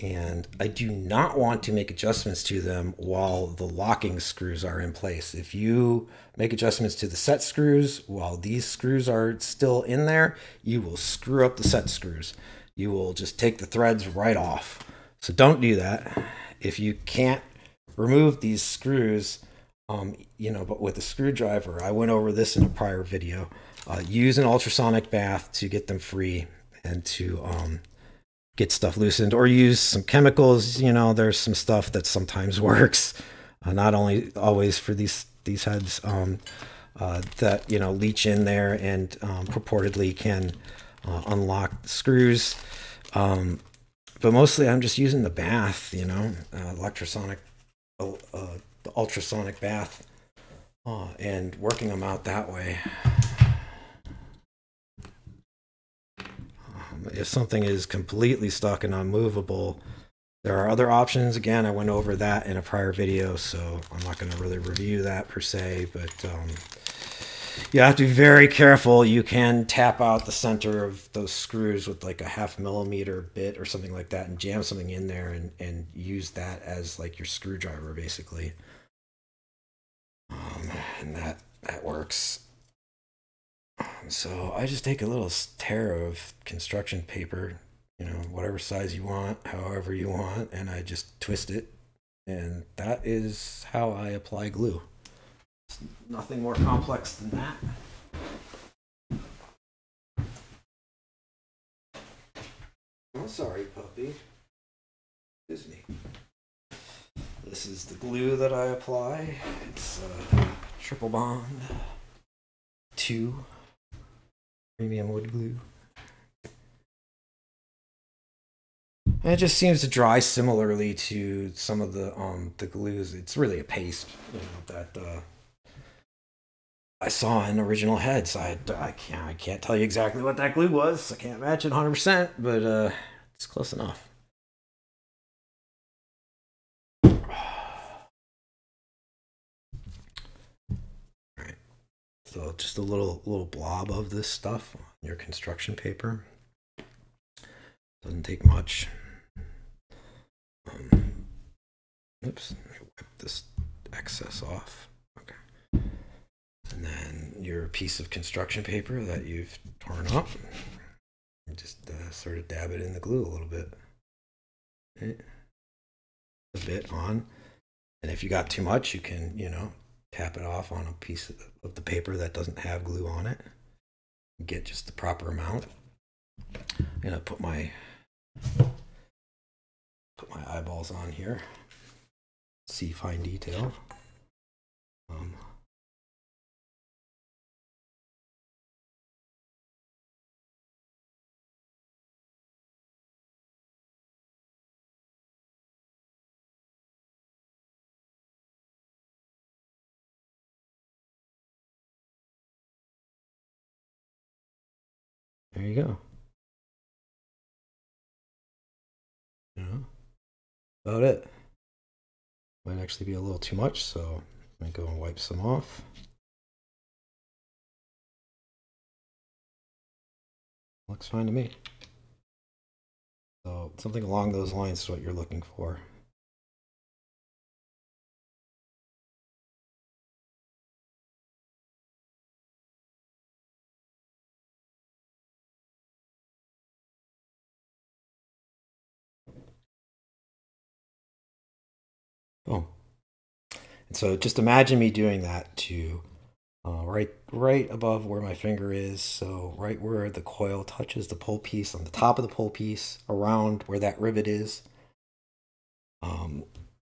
and I do not want to make adjustments to them while the locking screws are in place. If you make adjustments to the set screws while these screws are still in there, you will screw up the set screws. You will just take the threads right off. So don't do that. If you can't remove these screws, but with a screwdriver, I went over this in a prior video, use an ultrasonic bath to get them free and to get stuff loosened, or use some chemicals. There's some stuff that sometimes works, not only always for these heads, that leach in there and purportedly can unlock the screws. But mostly I'm just using the bath, electrosonic, the ultrasonic bath, and working them out that way. If something is completely stuck and unmovable, there are other options. Again, I went over that in a prior video, so I'm not going to really review that per se, but you have to be very careful. You can tap out the center of those screws with like a 0.5 millimeter bit or something like that and jam something in there and use that as like your screwdriver, basically. And that works. So I just take a little tear of construction paper, whatever size you want, however you want, and I just twist it, and that is how I apply glue. It's nothing more complex than that. I'm sorry, puppy. Excuse me. This is the glue that I apply. It's triple bond 2 premium wood glue. And it just seems to dry similarly to some of the glues. It's really a paste, that I saw in original heads. I can't tell you exactly what that glue was. I can't match it 100%, but it's close enough. So just a little blob of this stuff on your construction paper. Doesn't take much. Oops, let me wipe this excess off. Okay. And then your piece of construction paper that you've torn up, and just sort of dab it in the glue a little bit. Okay. A bit on. And if you got too much, you can, tap it off on a piece of the paper that doesn't have glue on it. Get just the proper amount. I'm gonna put my eyeballs on here. See fine detail. There you go. About it. Might actually be a little too much, so let me go and wipe some off. Looks fine to me. So something along those lines is what you're looking for. Oh, So just imagine me doing that to right above where my finger is. So right where the coil touches the pull piece, on the top of the pull piece, around where that rivet is. Um,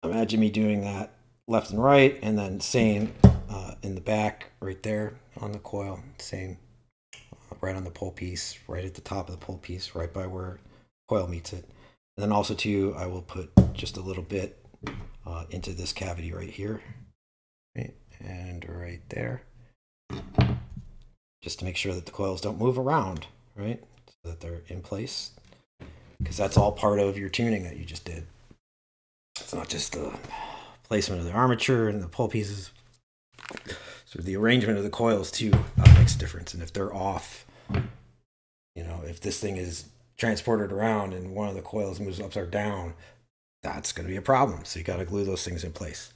Imagine me doing that left and right, and then same in the back right there on the coil. Same right on the pull piece, right at the top of the pull piece, right by where coil meets it. And then also too, I will put just a little bit into this cavity right here, right? And right there, just to make sure that the coils don't move around, right? So that they're in place, because that's all part of your tuning that you just did. It's not just the placement of the armature and the pull pieces. So the arrangement of the coils too makes a difference. And if they're off, you know, if this thing is transported around and one of the coils moves up or down, that's going to be a problem. So you got to glue those things in place.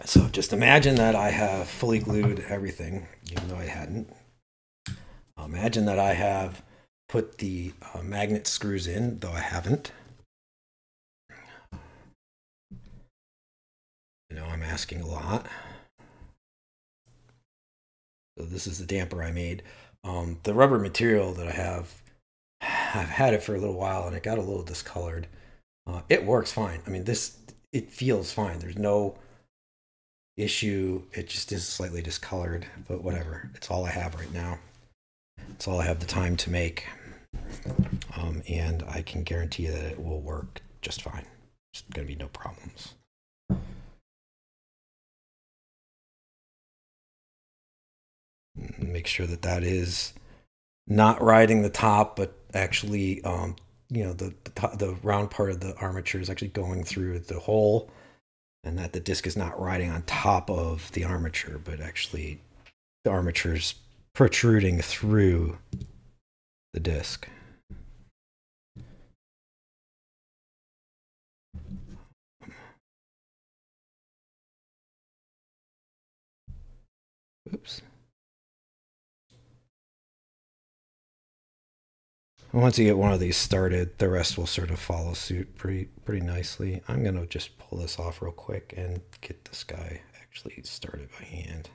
So just imagine that I have fully glued everything, even though I hadn't. Imagine that I have put the magnet screws in, though I haven't. You know, I'm asking a lot. So this is the damper I made. The rubber material that I have, I've had it for a little while and it got a little discolored. It works fine. I mean, it feels fine. There's no issue. It just is slightly discolored, but whatever. It's all I have right now. It's all I have the time to make. And I can guarantee that it will work just fine. There's going to be no problems. Make sure that that is not riding the top, but actually, you know, the round part of the armature is actually going through the hole, and that the disc is not riding on top of the armature, but actually the armature is protruding through the disc. Oops. Once you get one of these started, the rest will sort of follow suit pretty nicely. I'm going to just pull this off real quick and get this guy actually started by hand.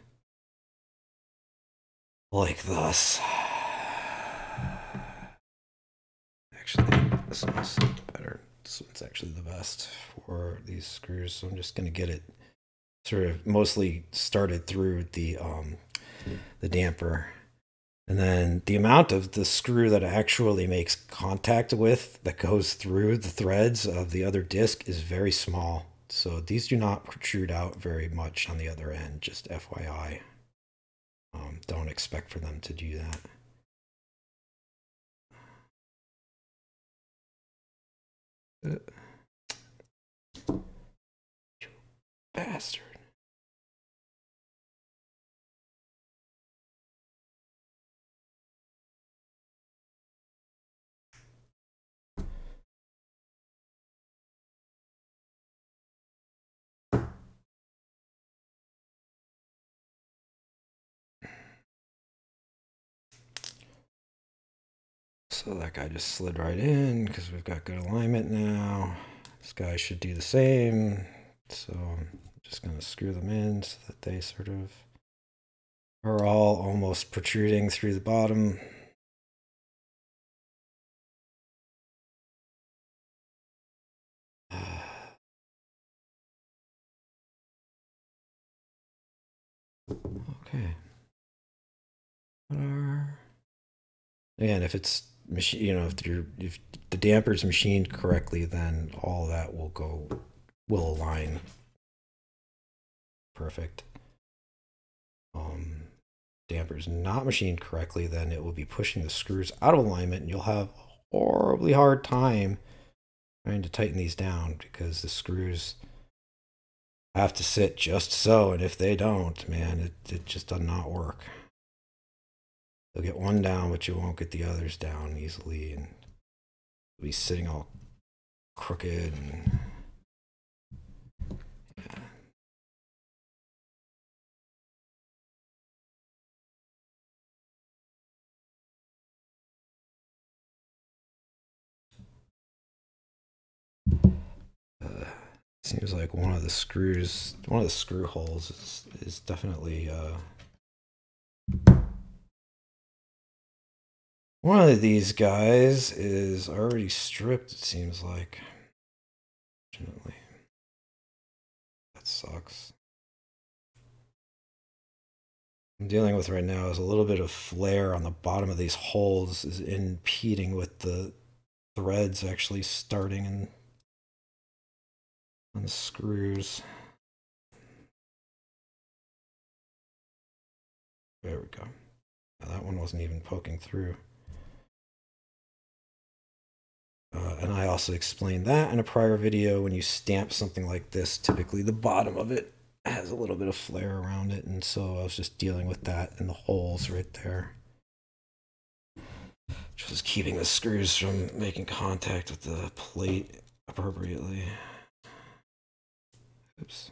Like thus. Actually, this one's better. This one's actually the best for these screws. So I'm just going to get it sort of mostly started through the damper. And then the amount of the screw that actually makes contact with, that goes through the threads of the other disc, is very small. So these do not protrude out very much on the other end, just FYI. Don't expect for them to do that. You bastard. So that guy just slid right in because we've got good alignment now. This guy should do the same. So I'm just going to screw them in so that they sort of are all almost protruding through the bottom. Okay. And if it's machine, you know, if the damper is machined correctly, then all that will align perfect. Damper is not machined correctly, then it will be pushing the screws out of alignment, and you'll have a horribly hard time trying to tighten these down because the screws have to sit just so, and if they don't, man, it just does not work. You'll get one down, but you won't get the others down easily, and you'll be sitting all crooked. And yeah. Seems like one of the screw holes is definitely one of these guys is already stripped, it seems like. Fortunately. That sucks. I'm dealing with right now is a little bit of flare on the bottom of these holes is impeding with the threads actually starting and on the screws. There we go. Now that one wasn't even poking through. And I also explained that in a prior video. When you stamp something like this, typically the bottom of it has a little bit of flare around it, and so I was just dealing with that in the holes right there. Just keeping the screws from making contact with the plate appropriately. Oops.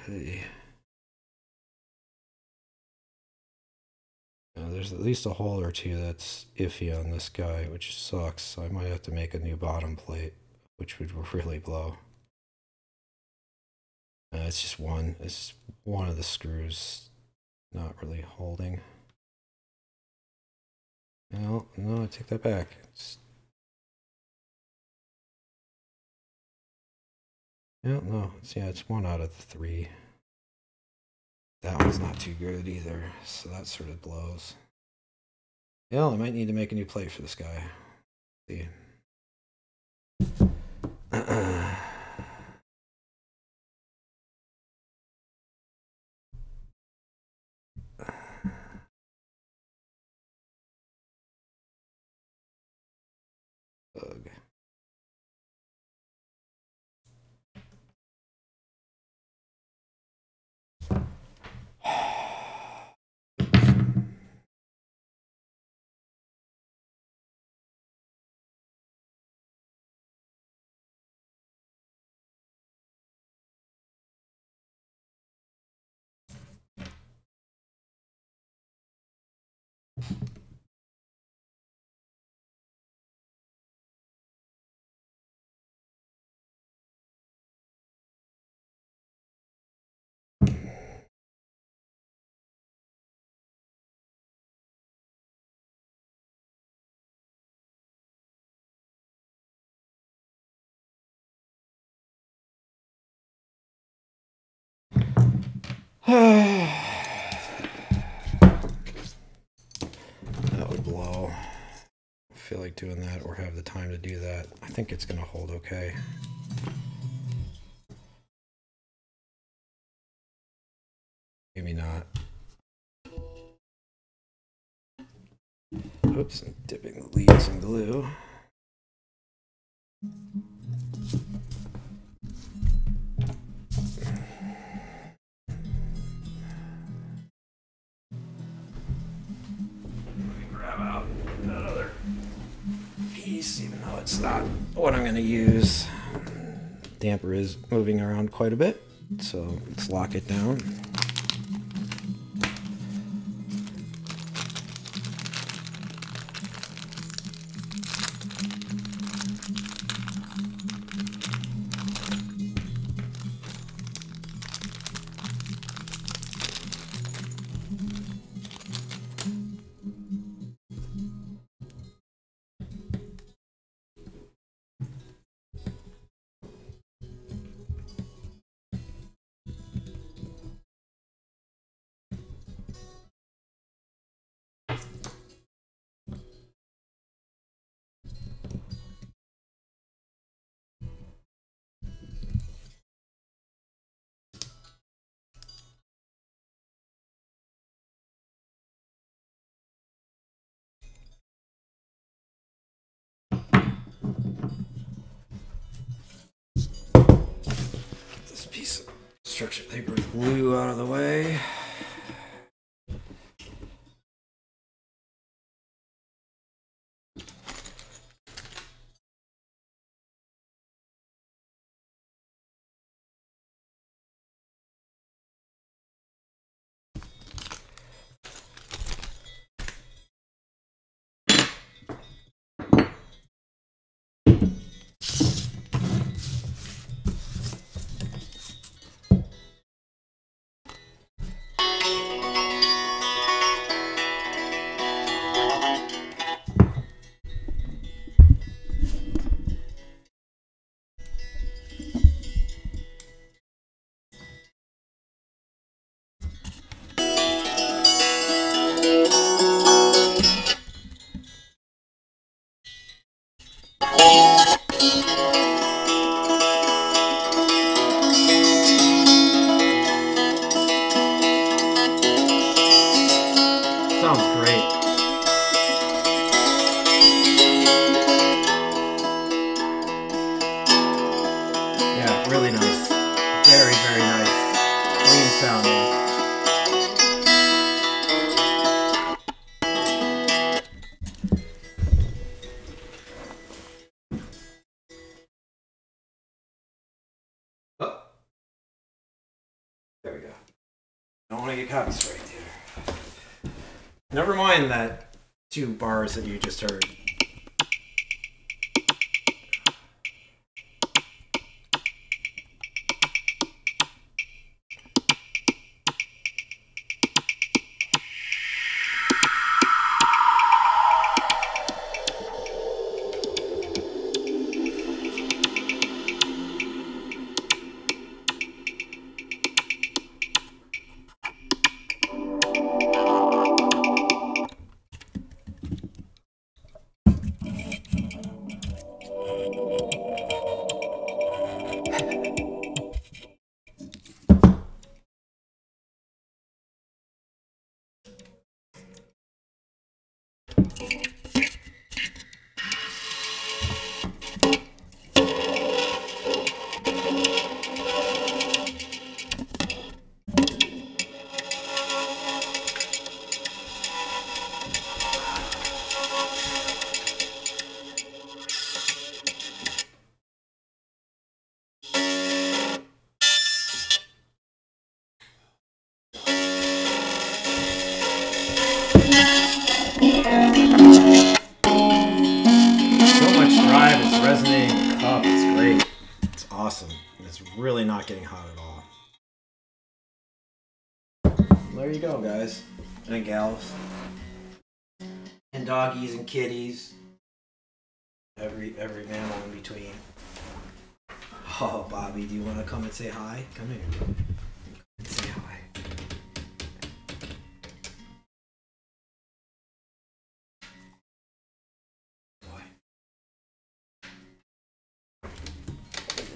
Hey. There's at least a hole or two that's iffy on this guy, which sucks. So I might have to make a new bottom plate, which would really blow. It's just one. It's one of the screws not really holding. No, I take that back. No, it's one out of the three. That one's not too good either, so that sort of blows. Yeah, I might need to make a new plate for this guy. See. Ugh. That would blow. I feel like doing that or have the time to do that. I think it's going to hold okay. Maybe not. Oops, I'm dipping the leads in glue. Grab out that other piece, even though it's not what I'm going to use. Damper is moving around quite a bit, so let's lock it down. glue out of the way. Sounds great. Yeah, really nice. Very, very nice. Clean sounding. Oh. There we go. Don't want to get copyright here. Never mind that 2 bars that you just heard. Resonating in the cup. It's great. It's awesome. It's really not getting hot at all. There you go, guys and gals and doggies and kitties. Every mammal in between. Oh, Bobby, do you want to come and say hi? Come here. Come and say hi.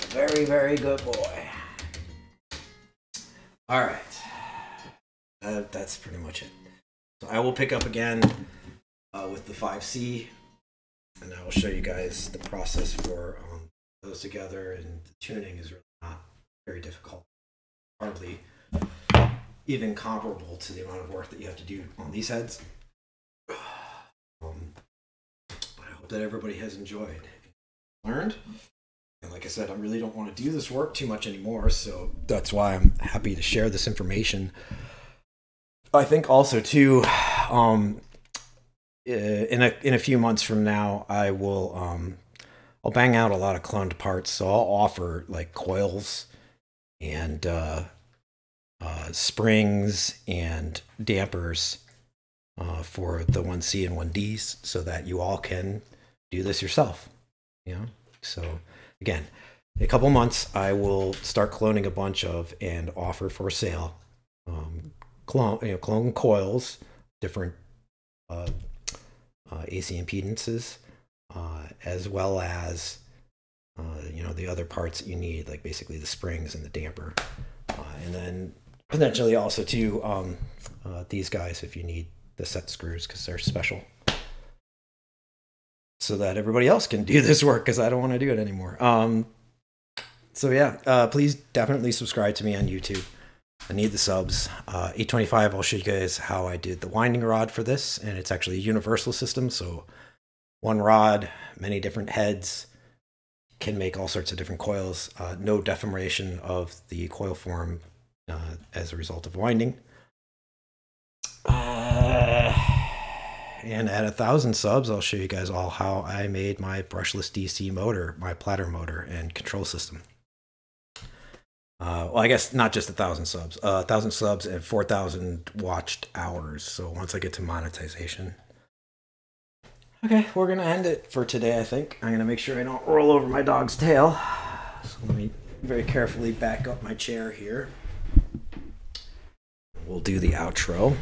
Very, very good boy. All right. That's pretty much it. So I will pick up again with the 5C, and I will show you guys the process for those together. And the tuning is really not very difficult. Hardly even comparable to the amount of work that you have to do on these heads. I hope that everybody has enjoyed, learned. And like I said, I really don't want to do this work too much anymore, so that's why I'm happy to share this information. I think also too, in a few months from now, I will I'll bang out a lot of cloned parts. So I'll offer like coils and springs and dampers for the 1C and 1Ds, so that you all can do this yourself. You know, so. Again, in a couple months, I will start cloning a bunch of and offer for sale clone coils, different AC impedances, as well as the other parts that you need, like basically the springs and the damper, and then potentially also too these guys if you need the set screws, because they're special. So that everybody else can do this work, because I don't want to do it anymore. So yeah, please definitely subscribe to me on YouTube. I need the subs. 825, I'll show you guys how I did the winding rod for this, and it's actually a universal system, so one rod, many different heads, can make all sorts of different coils. No deformation of the coil form as a result of winding. And at 1,000 subs, I'll show you guys all how I made my brushless DC motor, my platter motor and control system. Well, I guess not just 1,000 subs, 1,000 subs and 4,000 watched hours. So once I get to monetization. Okay, we're going to end it for today, I think. I'm going to make sure I don't roll over my dog's tail. So let me very carefully back up my chair here. We'll do the outro.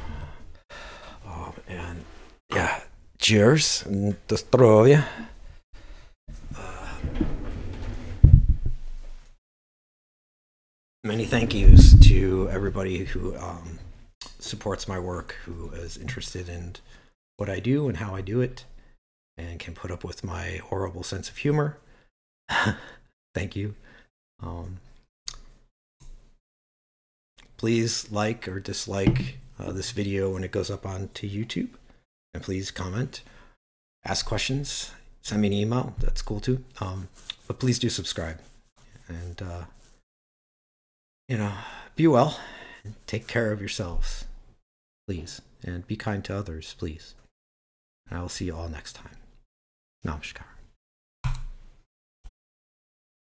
And yeah, cheers and здоровья. Many thank yous to everybody who supports my work, who is interested in what I do and how I do it, and can put up with my horrible sense of humor. Thank you. Please like or dislike this video when it goes up onto YouTube, and please comment, ask questions, send me an email. That's cool too. But please do subscribe, and you know, be well, and take care of yourselves, please, and be kind to others, please. And I will see you all next time. Namaskar.